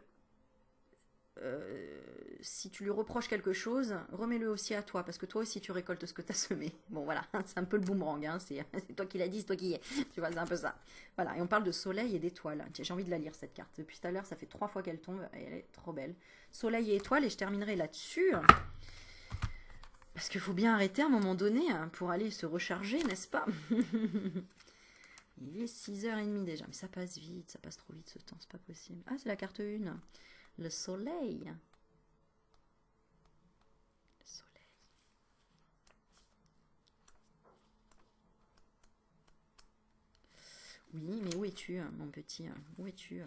[SPEAKER 1] si tu lui reproches quelque chose, remets-le aussi à toi, parce que toi aussi tu récoltes ce que tu as semé. Bon voilà, c'est un peu le boomerang, hein, c'est toi qui l'as dit, c'est toi qui y es. Tu vois, c'est un peu ça. Voilà, et on parle de soleil et d'étoiles. J'ai envie de la lire cette carte. Depuis tout à l'heure, ça fait 3 fois qu'elle tombe, et elle est trop belle. Soleil et étoiles, et je terminerai là-dessus. Parce qu'il faut bien arrêter à un moment donné pour aller se recharger, n'est-ce pas? Il est 6h30 déjà, mais ça passe vite, ça passe trop vite ce temps, c'est pas possible. Ah, c'est la carte 1. Le soleil. Le soleil. Oui, mais où es-tu, mon petit? Où es-tu?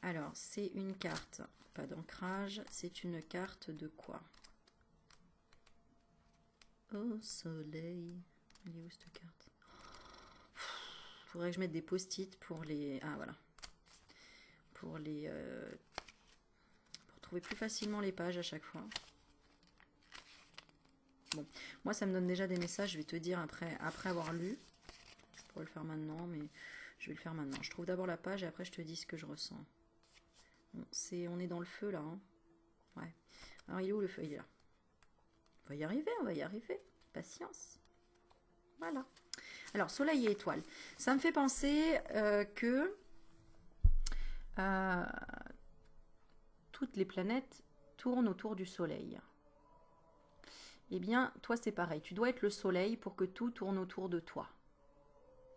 [SPEAKER 1] Alors, c'est une carte, pas d'ancrage, c'est une carte de quoi? Oh, soleil. Elle est où cette carte? Faudrait que je mette des post-it pour les... Ah, voilà. Pour les... pour trouver plus facilement les pages à chaque fois. Bon, moi ça me donne déjà des messages, je vais te dire après avoir lu. Je pourrais le faire maintenant, mais je vais le faire maintenant. Je trouve d'abord la page et après je te dis ce que je ressens. Bon, on est dans le feu là. Hein. Ouais. Alors il est où le feu? Il est là. On va y arriver, on va y arriver. Patience. Voilà. Alors, soleil et étoiles. Ça me fait penser que toutes les planètes tournent autour du soleil. Eh bien, toi, c'est pareil. Tu dois être le soleil pour que tout tourne autour de toi.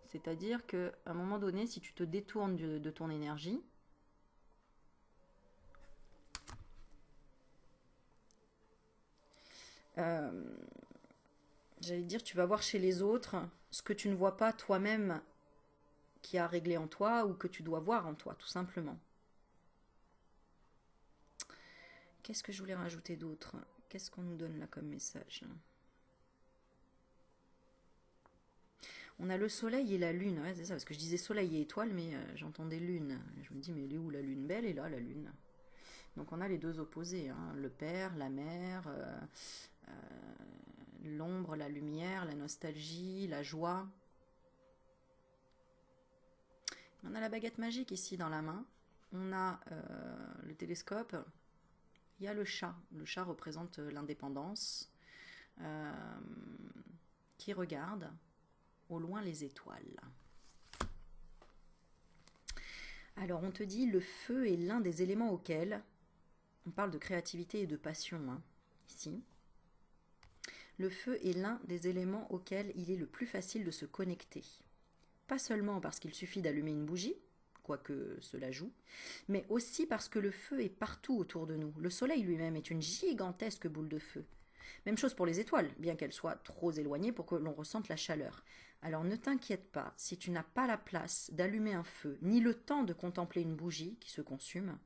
[SPEAKER 1] C'est-à-dire qu'à un moment donné, si tu te détournes de ton énergie, j'allais dire, tu vas voir chez les autres ce que tu ne vois pas toi-même qui a réglé en toi ou que tu dois voir en toi, tout simplement. Qu'est-ce que je voulais rajouter d'autre? Qu'est-ce qu'on nous donne là comme message? On a le soleil et la lune, ouais, c'est ça, parce que je disais soleil et étoile, mais j'entendais lune. Je me dis, mais elle est où la lune? Belle est là, la lune. Donc on a les deux opposés, hein, le père, la mère, l'ombre, la lumière, la nostalgie, la joie. On a la baguette magique ici dans la main. On a le télescope. Il y a le chat. Le chat représente l'indépendance qui regarde au loin les étoiles. Alors on te dit le feu est l'un des éléments auxquels, on parle de créativité et de passion hein, ici, le feu est l'un des éléments auxquels il est le plus facile de se connecter. Pas seulement parce qu'il suffit d'allumer une bougie, quoique cela joue, mais aussi parce que le feu est partout autour de nous. Le soleil lui-même est une gigantesque boule de feu. Même chose pour les étoiles, bien qu'elles soient trop éloignées pour que l'on ressente la chaleur. Alors ne t'inquiète pas, si tu n'as pas la place d'allumer un feu, ni le temps de contempler une bougie qui se consume,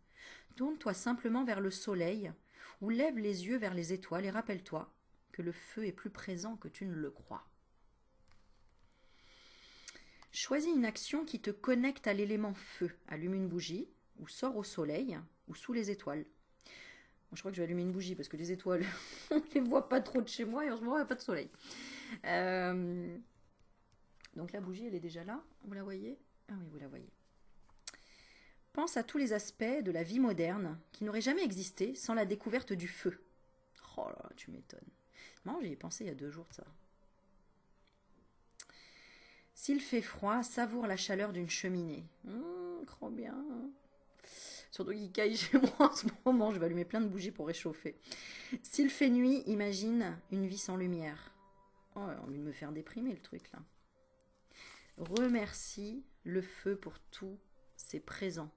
[SPEAKER 1] tourne-toi simplement vers le soleil ou lève les yeux vers les étoiles et rappelle-toi que le feu est plus présent que tu ne le crois. Choisis une action qui te connecte à l'élément feu. Allume une bougie, ou sors au soleil, ou sous les étoiles. Bon, je crois que je vais allumer une bougie, parce que les étoiles, on ne les voit pas trop de chez moi, et en ce moment, il n'y a pas de soleil. Donc la bougie, elle est déjà là. Vous la voyez? Ah oui, vous la voyez. Pense à tous les aspects de la vie moderne qui n'auraient jamais existé sans la découverte du feu. Oh là là, tu m'étonnes. Moi, j'y ai pensé il y a 2 jours de ça. S'il fait froid, savoure la chaleur d'une cheminée. Trop bien. Surtout qu'il caille chez moi en ce moment. Je vais allumer plein de bougies pour réchauffer. S'il fait nuit, imagine une vie sans lumière. Oh, on a envie de me faire déprimer le truc là. Remercie le feu pour tout, c'est présent.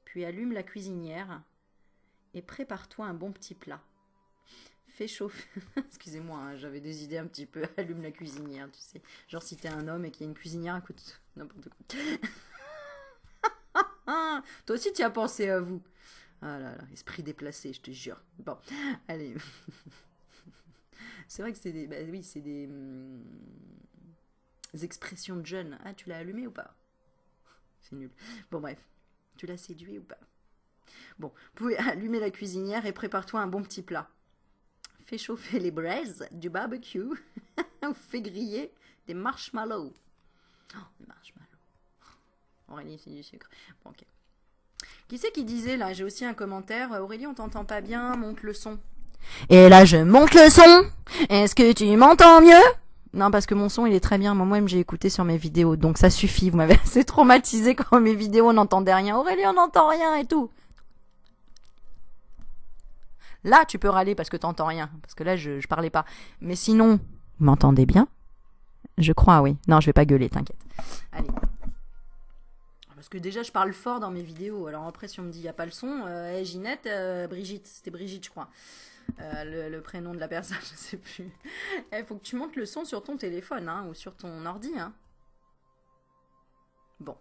[SPEAKER 1] Puis allume la cuisinière et prépare-toi un bon petit plat. Fais chauffer. Excusez-moi, hein, j'avais des idées un petit peu. Allume la cuisinière, tu sais. Genre si t'es un homme et qu'il y a une cuisinière, écoute, n'importe quoi. Toi aussi tu as pensé à vous. Ah là là, esprit déplacé, je te jure. Bon, allez. C'est vrai que c'est des... Bah oui, c'est des expressions de jeunes. Ah, tu l'as allumé ou pas? C'est nul. Bon, bref. Tu l'as séduit ou pas? Bon, vous pouvez allumer la cuisinière et prépare-toi un bon petit plat. Fais chauffer les braises du barbecue ou fais griller des marshmallows. Oh, des marshmallows. Aurélie, c'est du sucre. Bon, ok. Qui c'est qui disait, là, j'ai aussi un commentaire, Aurélie, on t'entend pas bien, monte le son. Et là, je monte le son. Est-ce que tu m'entends mieux? Non, parce que mon son, il est très bien. Moi-même, j'ai écouté sur mes vidéos. Donc, ça suffit. Vous m'avez assez traumatisé quand mes vidéos, on n'entendait rien. Aurélie, on n'entend rien et tout. Là, tu peux râler parce que t'entends rien. Parce que là, je parlais pas. Mais sinon, vous m'entendez bien? Je crois, oui. Non, je vais pas gueuler, t'inquiète. Allez. Parce que déjà, je parle fort dans mes vidéos. Alors après, si on me dit, il n'y a pas le son, Ginette, Brigitte. C'était Brigitte, je crois. Le prénom de la personne, je sais plus. Il faut que tu montes le son sur ton téléphone, hein, ou sur ton ordi. Hein. Bon.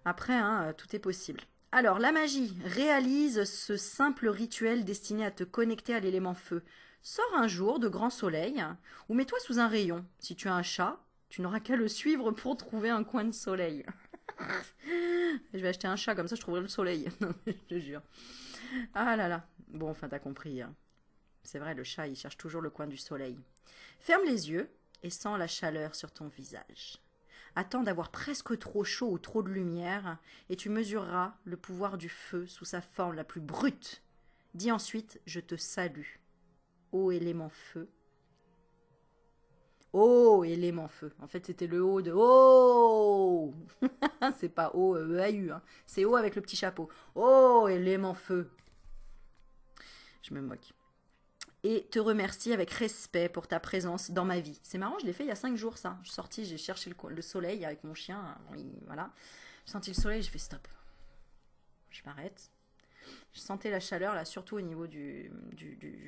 [SPEAKER 1] Après, hein, tout est possible. Alors, la magie. Réalise ce simple rituel destiné à te connecter à l'élément feu. Sors un jour de grand soleil, ou mets-toi sous un rayon. Si tu as un chat, tu n'auras qu'à le suivre pour trouver un coin de soleil. Je vais acheter un chat, comme ça je trouverai le soleil. Je te jure. Ah là là. Bon, enfin, t'as compris. Hein. C'est vrai, le chat, il cherche toujours le coin du soleil. Ferme les yeux et sens la chaleur sur ton visage. Attends d'avoir presque trop chaud ou trop de lumière et tu mesureras le pouvoir du feu sous sa forme la plus brute. Dis ensuite, je te salue. Ô élément feu. Oh, élément feu. En fait, c'était le haut de oh. C'est pas O, E-A-U. Hein. C'est O avec le petit chapeau. Oh, élément feu. Je me moque. Et te remercie avec respect pour ta présence dans ma vie. C'est marrant, je l'ai fait il y a 5 jours, ça. Je suis sortie, j'ai cherché le soleil avec mon chien. Voilà. J'ai senti le soleil, j'ai fait stop. Je m'arrête. Je sentais la chaleur, là, surtout au niveau du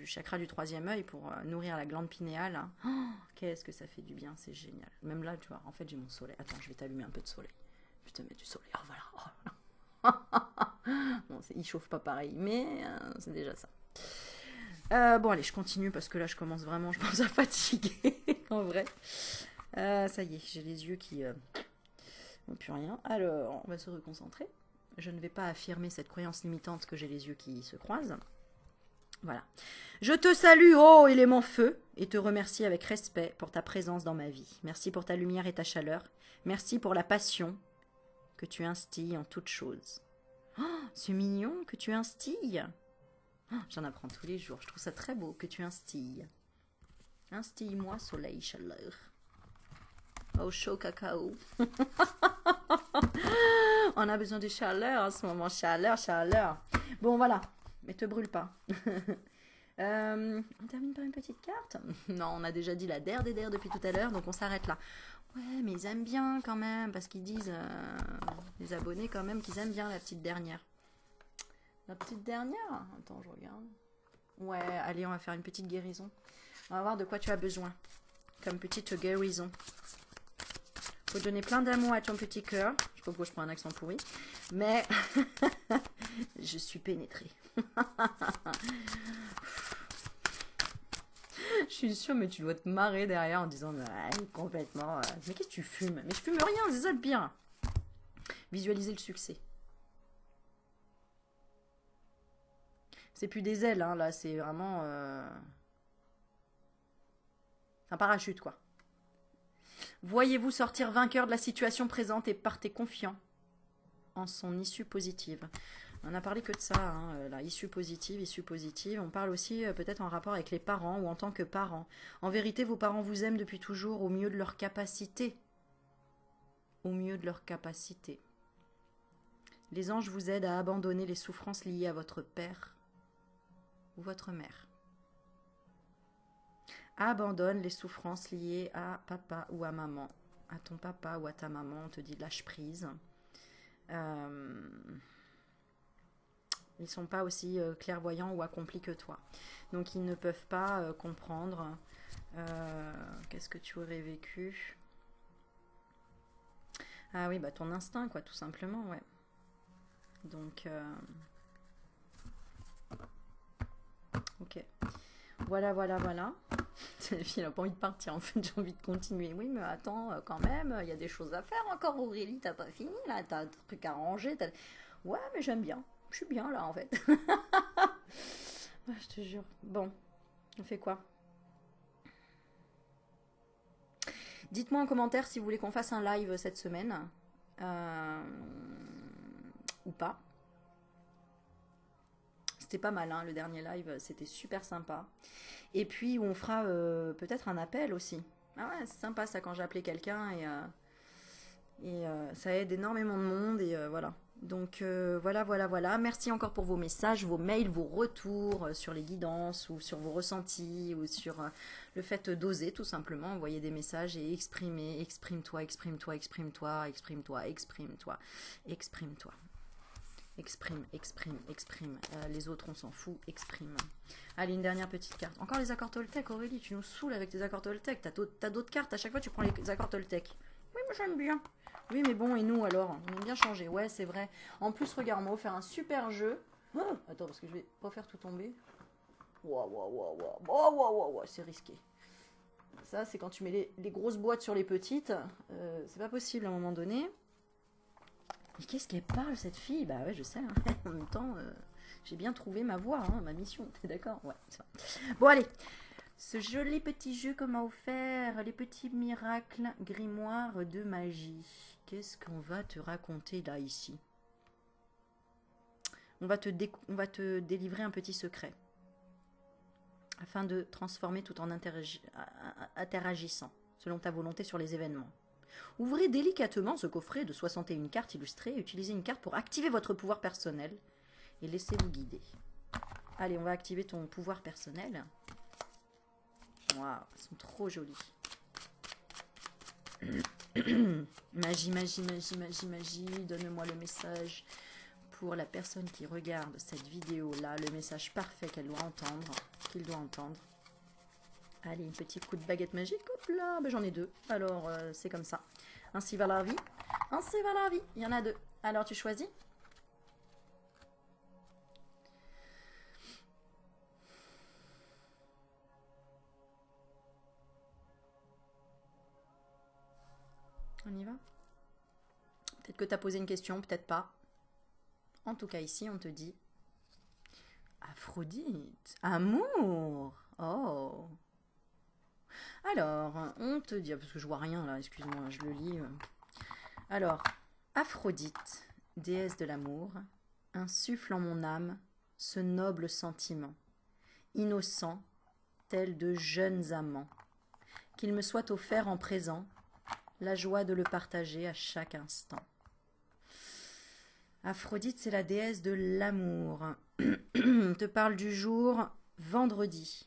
[SPEAKER 1] chakra du 3e œil pour nourrir la glande pinéale. Hein. Oh, qu'est-ce que ça fait du bien, c'est génial. Même là, tu vois, en fait, j'ai mon soleil. Attends, je vais t'allumer un peu de soleil. Je te mets du soleil. Oh, voilà. Bon, il chauffe pas pareil, mais c'est déjà ça. Bon, allez, je continue parce que là, je commence vraiment, je pense, à fatiguer. En vrai. Ça y est, j'ai les yeux qui n'ont plus rien. Alors, on va se reconcentrer. Je ne vais pas affirmer cette croyance limitante que j'ai les yeux qui se croisent. Voilà. Je te salue, ô élément feu, et te remercie avec respect pour ta présence dans ma vie. Merci pour ta lumière et ta chaleur. Merci pour la passion que tu instilles en toutes choses. Oh, c'est mignon que tu instilles. Oh, j'en apprends tous les jours. Je trouve ça très beau que tu instilles. Instille-moi, soleil, chaleur. Oh, chaud cacao. On a besoin de chaleur en ce moment. Chaleur, chaleur. Bon, voilà. Mais te brûle pas. On termine par une petite carte. Non, on a déjà dit la der des der depuis tout à l'heure, donc on s'arrête là. Ouais, mais ils aiment bien quand même, parce qu'ils disent, les abonnés quand même, qu'ils aiment bien la petite dernière. La petite dernière? Attends, je regarde. Ouais, allez, on va faire une petite guérison. On va voir de quoi tu as besoin. Comme petite guérison. Faut donner plein d'amour à ton petit cœur. Je sais pas pourquoi je prends un accent pourri. Mais je suis pénétrée. suis sûre, mais tu dois te marrer derrière en disant ah, complètement. Mais qu'est-ce que tu fumes? Mais je fume rien, c'est ça le pire. Visualiser le succès. C'est plus des ailes, hein, là, c'est vraiment un parachute, quoi. Voyez-vous sortir vainqueur de la situation présente et partez confiant en son issue positive. On n'a parlé que de ça, hein, la issue positive, issue positive. On parle aussi peut-être en rapport avec les parents ou en tant que parents. En vérité, vos parents vous aiment depuis toujours au mieux de leur capacité. Au mieux de leur capacité. Les anges vous aident à abandonner les souffrances liées à votre père ou votre mère. Abandonne les souffrances liées à papa ou à maman. À ton papa ou à ta maman, on te dit lâche prise. Ils ne sont pas aussi clairvoyants ou accomplis que toi. Donc ils ne peuvent pas comprendre qu'est-ce que tu aurais vécu. Ah oui, bah ton instinct, quoi, tout simplement, ouais. Donc, ok. Voilà, voilà, voilà. Il n'a pas envie de partir, en fait, j'ai envie de continuer. Oui, mais attends, quand même, il y a des choses à faire encore, Aurélie, t'as pas fini, là, t'as des trucs à ranger. Ouais, mais j'aime bien. Je suis bien, là, en fait. Je te jure. Bon, on fait quoi? Dites-moi en commentaire si vous voulez qu'on fasse un live cette semaine. Ou pas. C'était pas mal, hein, le dernier live, c'était super sympa. Et puis, on fera peut-être un appel aussi. Ah ouais, c'est sympa ça quand j'ai appelé quelqu'un et ça aide énormément de monde et voilà. Donc voilà, voilà, voilà. Merci encore pour vos messages, vos mails, vos retours sur les guidances ou sur vos ressentis ou sur le fait d'oser tout simplement envoyer des messages et exprimer. Exprime-toi, exprime-toi, exprime-toi, exprime-toi, exprime-toi, exprime-toi. Exprime, exprime, exprime. Les autres, on s'en fout, exprime. Allez, une dernière petite carte. Encore les accords Toltec, Aurélie, tu nous saoules avec tes accords Toltec. T'as d'autres cartes, à chaque fois tu prends les accords Toltec. Oui, moi j'aime bien. Oui, mais bon, et nous alors? On aime bien changer, ouais, c'est vrai. En plus, regarde, on va faire un super jeu. Oh, attends, parce que je vais pas faire tout tomber. Waouh, waouh, waouh, waouh, waouh, waouh, waouh, c'est risqué. Ça, c'est quand tu mets les grosses boîtes sur les petites. C'est pas possible à un moment donné. Mais qu'est-ce qu'elle parle, cette fille? Bah ouais, je sais. Hein. En même temps, j'ai bien trouvé ma voie, hein, ma mission. T'es d'accord? Ouais, c'est vrai. Bon, allez. Ce joli petit jeu qu'on m'a offert, les petits miracles grimoires de magie. Qu'est-ce qu'on va te raconter là, ici? On va te délivrer un petit secret. Afin de transformer tout en interagissant, selon ta volonté sur les événements. Ouvrez délicatement ce coffret de 61 cartes illustrées et utilisez une carte pour activer votre pouvoir personnel et laissez-vous guider. Allez, on va activer ton pouvoir personnel. Waouh, elles sont trop jolies. Magie, magie, magie, magie, magie. Donne-moi le message pour la personne qui regarde cette vidéo-là, le message parfait qu'elle doit entendre, qu'il doit entendre. Allez, un petit coup de baguette magique. Hop là, ben, j'en ai deux. Alors, c'est comme ça. Ainsi va la vie. Ainsi va la vie. Il y en a deux. Alors, tu choisis? On y va? Peut-être que tu as posé une question, peut-être pas. En tout cas, ici, on te dit Aphrodite, amour. Oh. Alors, on te dit, parce que je vois rien là, excuse-moi, je le lis. Alors, Aphrodite, déesse de l'amour, insuffle en mon âme ce noble sentiment, innocent, tel de jeunes amants, qu'il me soit offert en présent, la joie de le partager à chaque instant. Aphrodite, c'est la déesse de l'amour. On te parle du jour vendredi.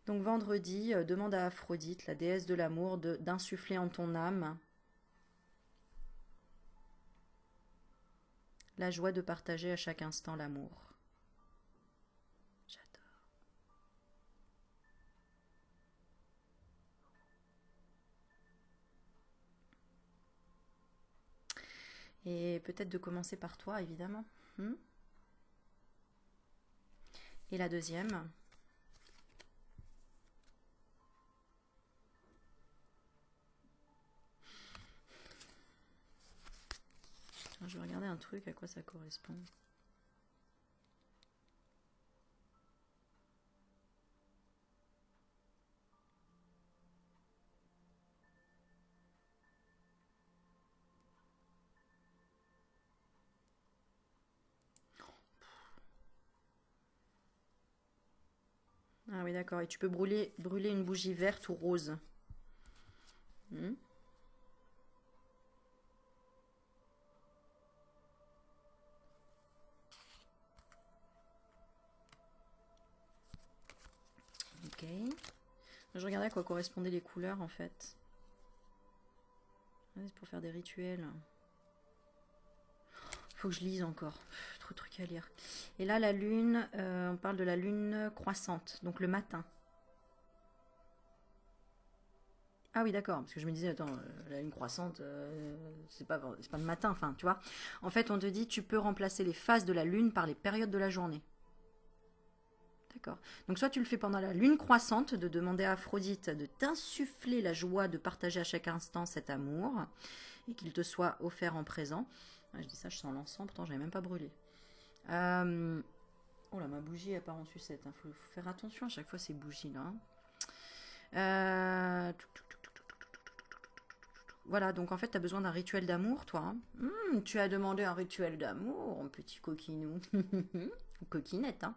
[SPEAKER 1] Donc vendredi, demande à Aphrodite, la déesse de l'amour, d'insuffler en ton âme la joie de partager à chaque instant l'amour. J'adore. Et peut-être de commencer par toi, évidemment. Et la deuxième, truc, à quoi ça correspond? Ah oui, d'accord. Et tu peux brûler une bougie verte ou rose. Hmm. Ok. Je regardais à quoi correspondaient les couleurs en fait. Ah, c'est pour faire des rituels. Faut que je lise encore. Trop de trucs à lire. Et là, la lune, on parle de la lune croissante, donc le matin. Ah oui, d'accord, parce que je me disais, attends, la lune croissante, c'est pas le matin, enfin, tu vois. En fait, on te dit, tu peux remplacer les phases de la lune par les périodes de la journée. D'accord. Donc, soit tu le fais pendant la lune croissante, de demander à Aphrodite de t'insuffler la joie de partager à chaque instant cet amour, et qu'il te soit offert en présent. Ah, je dis ça, je sens l'encens, pourtant, je n'avais même pas brûlé. Oh là, ma bougie, elle part en sucette. Faut faire attention à chaque fois ces bougies-là. Voilà, donc en fait, tu as besoin d'un rituel d'amour, toi. Tu as demandé un rituel d'amour, petit coquinou. Coquinette, hein.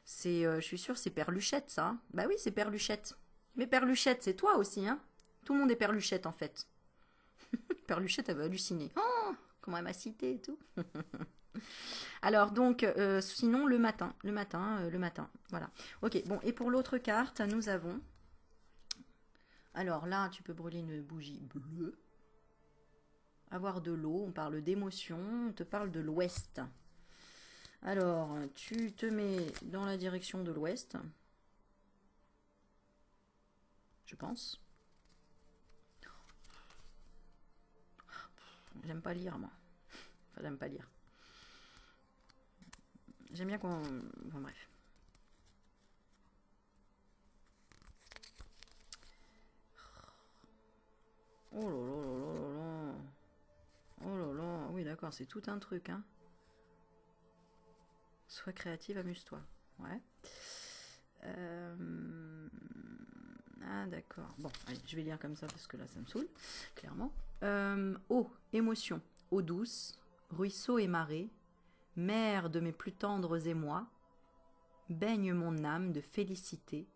[SPEAKER 1] Je suis sûre, c'est Perluchette, ça. Bah oui, c'est Perluchette. Mais Perluchette, c'est toi aussi, hein. Tout le monde est Perluchette, en fait. Perluchette, elle va halluciner. Oh, comment elle m'a cité et tout. Alors, donc, sinon, le matin. Voilà. Ok, bon, et pour l'autre carte, nous avons... Alors là, tu peux brûler une bougie bleue. Avoir de l'eau, on parle d'émotion, on te parle de l'ouest. Alors, tu te mets dans la direction de l'ouest. Je pense. J'aime pas lire, moi. Enfin, j'aime pas lire. J'aime bien qu'on... Enfin, bref. Oh là là là là là. Oh là là. Oui, d'accord, c'est tout un truc, hein. Sois créative, amuse-toi. Ouais. Ah, d'accord. Bon, allez, je vais lire comme ça parce que là, ça me saoule, clairement. Eau, émotion, eau douce, ruisseau et marée, mer de mes plus tendres émois, baigne mon âme de félicité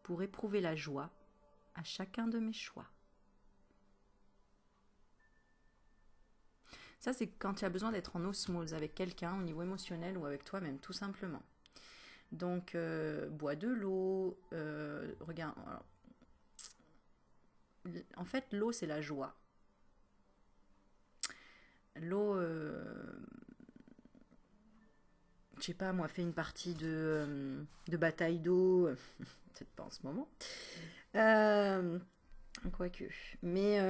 [SPEAKER 1] pour éprouver la joie à chacun de mes choix. Ça, c'est quand tu as besoin d'être en osmose avec quelqu'un au niveau émotionnel ou avec toi-même, tout simplement. Donc, bois de l'eau, regarde. Alors, en fait, l'eau, c'est la joie. L'eau, je sais pas, moi, fait une partie de bataille d'eau, peut-être pas en ce moment. Quoique. Mais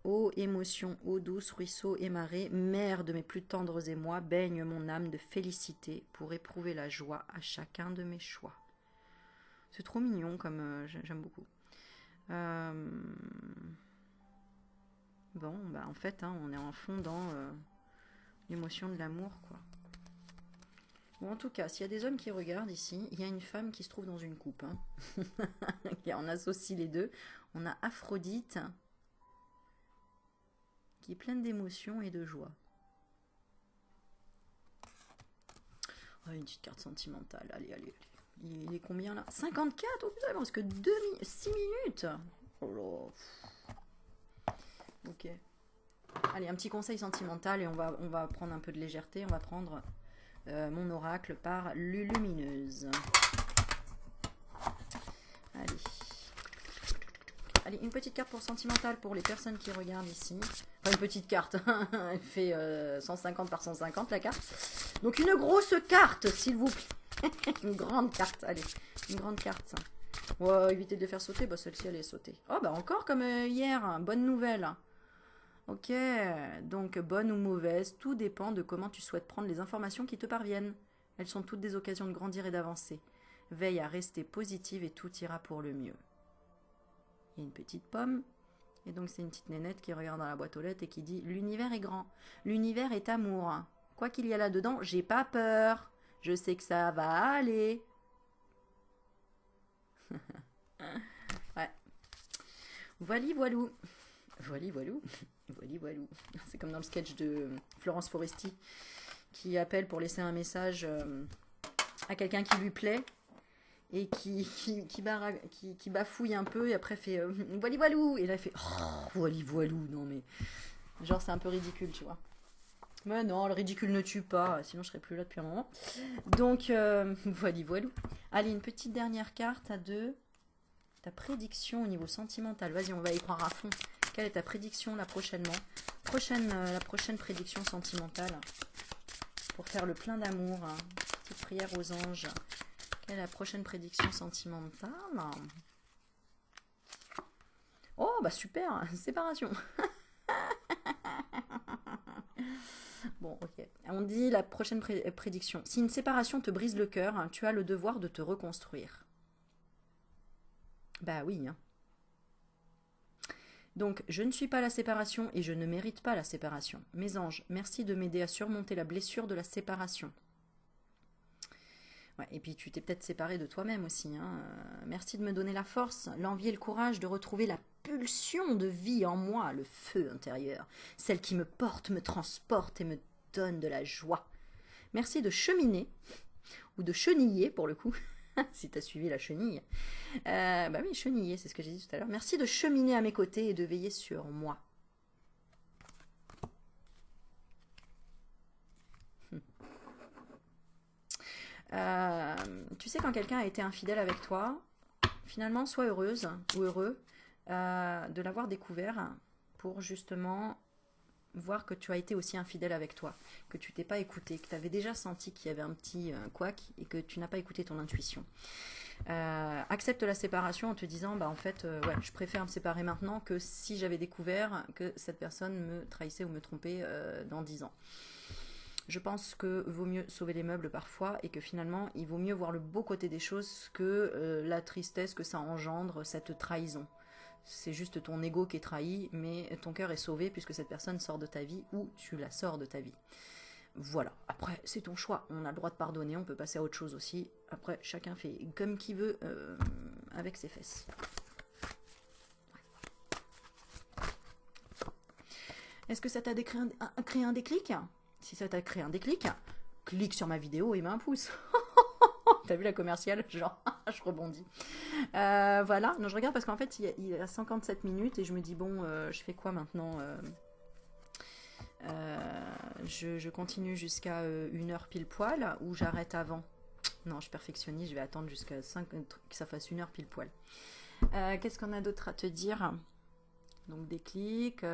[SPEAKER 1] eau, émotion, eau douce, ruisseau et marée, mer de mes plus tendres émois, baigne mon âme de félicité pour éprouver la joie à chacun de mes choix. C'est trop mignon, comme j'aime beaucoup. Bon, bah en fait, hein, on est en fond dans l'émotion de l'amour, quoi. Bon, en tout cas, s'il y a des hommes qui regardent ici, il y a une femme qui se trouve dans une coupe. Hein. On associe les deux. On a Aphrodite qui est pleine d'émotions et de joie. Oh, une petite carte sentimentale. Allez, allez, allez. Il est combien là? 54? Oh putain, il reste que 6 minutes. Oh là. Ok. Allez, un petit conseil sentimental et on va prendre un peu de légèreté. On va prendre mon oracle par Lulumineuse. Allez. Allez, une petite carte pour sentimental pour les personnes qui regardent ici. Enfin, une petite carte. Elle fait 150 par 150 la carte. Donc une grosse carte, s'il vous plaît. Une grande carte, allez. Une grande carte. Ouais, évitez de les faire sauter. Bah, celle-ci, elle est sautée. Oh, bah encore comme hier. Bonne nouvelle. Ok, donc bonne ou mauvaise, tout dépend de comment tu souhaites prendre les informations qui te parviennent. Elles sont toutes des occasions de grandir et d'avancer. Veille à rester positive et tout ira pour le mieux. Il y a une petite pomme Et donc c'est une petite nénette qui regarde dans la boîte aux lettres et qui dit: l'univers est grand, l'univers est amour. Quoi qu'il y a là-dedans, j'ai pas peur. Je sais que ça va aller. Ouais. Voili voilou. Voili voilou. Voili voilou. C'est comme dans le sketch de Florence Foresti qui appelle pour laisser un message à quelqu'un qui lui plaît et qui bafouille un peu et après fait voili voilou. Et là elle fait oh, voili voilou. Non mais genre c'est un peu ridicule, tu vois. Mais non, le ridicule ne tue pas, sinon je serais plus là depuis un moment. Donc voili voilou. Allez, une petite dernière carte à deux. Ta prédiction au niveau sentimental. Vas-y, on va y croire à fond. Quelle est ta prédiction là prochainement? La prochaine prédiction sentimentale. Pour faire le plein d'amour. Hein. Petite prière aux anges. Quelle est la prochaine prédiction sentimentale? Oh, bah super, séparation. Bon, ok. On dit la prochaine prédiction. Si une séparation te brise le cœur, tu as le devoir de te reconstruire. Bah oui. Hein. Donc, je ne suis pas la séparation et je ne mérite pas la séparation. Mes anges, merci de m'aider à surmonter la blessure de la séparation. Ouais, et puis tu t'es peut-être séparé de toi-même aussi. Hein. Merci de me donner la force, l'envie et le courage de retrouver la pulsion de vie en moi, le feu intérieur, celle qui me porte, me transporte et me donne de la joie. Merci de cheminer, ou de cheniller pour le coup, si tu as suivi la chenille. Bah oui, cheniller, c'est ce que j'ai dit tout à l'heure. Merci de cheminer à mes côtés et de veiller sur moi. Tu sais, quand quelqu'un a été infidèle avec toi, finalement, sois heureuse ou heureux de l'avoir découvert pour justement voir que tu as été aussi infidèle avec toi, que tu t'es pas écouté, que tu avais déjà senti qu'il y avait un petit couac et que tu n'as pas écouté ton intuition. Accepte la séparation en te disant bah en fait ouais, je préfère me séparer maintenant que si j'avais découvert que cette personne me trahissait ou me trompait dans 10 ans. Je pense que vaut mieux sauver les meubles parfois et que finalement il vaut mieux voir le beau côté des choses que la tristesse que ça engendre, cette trahison. C'est juste ton ego qui est trahi, mais ton cœur est sauvé puisque cette personne sort de ta vie ou tu la sors de ta vie. Voilà, après c'est ton choix, on a le droit de pardonner, on peut passer à autre chose aussi. Après chacun fait comme qu'il veut avec ses fesses. Est-ce que ça t'a créé un déclic? Si ça t'a créé un déclic, clique sur ma vidéo et mets un pouce. T'as vu la commerciale? Genre, je rebondis. Voilà, non, je regarde parce qu'en fait, il y a 57 minutes et je me dis, bon, je fais quoi maintenant? Je continue jusqu'à 1h pile poil ou j'arrête avant? Non, je perfectionniste, je vais attendre jusqu'à 5, que ça fasse 1h pile poil. Qu'est-ce qu'on a d'autre à te dire? Donc déclic,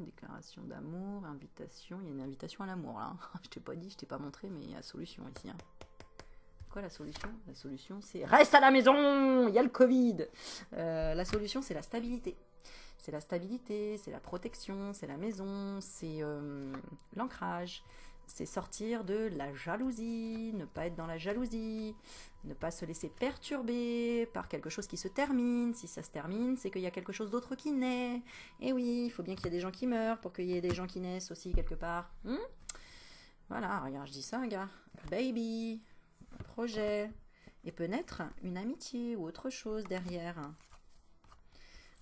[SPEAKER 1] déclaration d'amour, invitation. Il y a une invitation à l'amour là. Je t'ai pas dit, je t'ai pas montré, mais il y a solution ici. Hein. Quoi la solution? La solution c'est reste à la maison, il y a le Covid. La solution c'est la stabilité. C'est la stabilité, c'est la protection, c'est la maison, c'est l'ancrage. C'est sortir de la jalousie, ne pas être dans la jalousie, ne pas se laisser perturber par quelque chose qui se termine. Si ça se termine, c'est qu'il y a quelque chose d'autre qui naît. Et oui, il faut bien qu'il y ait des gens qui meurent pour qu'il y ait des gens qui naissent aussi quelque part. Voilà, regarde, je dis ça, gars. Baby, un projet. Et peut naître une amitié ou autre chose derrière.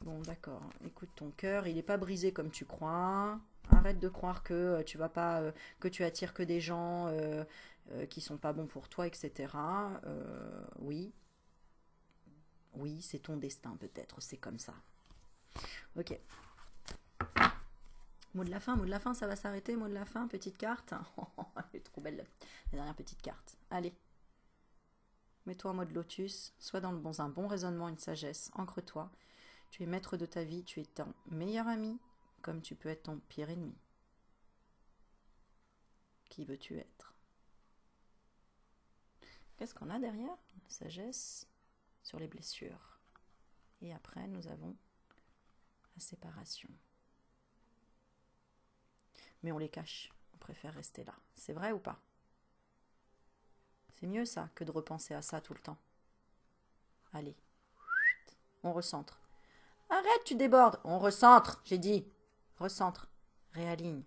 [SPEAKER 1] Bon, d'accord. Écoute, ton cœur, il n'est pas brisé comme tu crois. Arrête de croire que tu vas pas, que tu attires que des gens qui sont pas bons pour toi, etc. Oui, oui, c'est ton destin peut-être, c'est comme ça. Ok. Mot de la fin, ça va s'arrêter. Mot de la fin, petite carte. Elle est trop belle la dernière petite carte. Allez. Mets-toi en mode lotus, sois dans un bon raisonnement, une sagesse. Ancre-toi. Tu es maître de ta vie, tu es ton meilleur ami, comme tu peux être ton pire ennemi. Qui veux-tu être? Qu'est-ce qu'on a derrière? Sagesse sur les blessures. Et après, nous avons la séparation. Mais on les cache, on préfère rester là. C'est vrai ou pas? C'est mieux ça que de repenser à ça tout le temps. Allez, On recentre. Arrête, tu débordes. On recentre, j'ai dit. Recentre. Réaligne.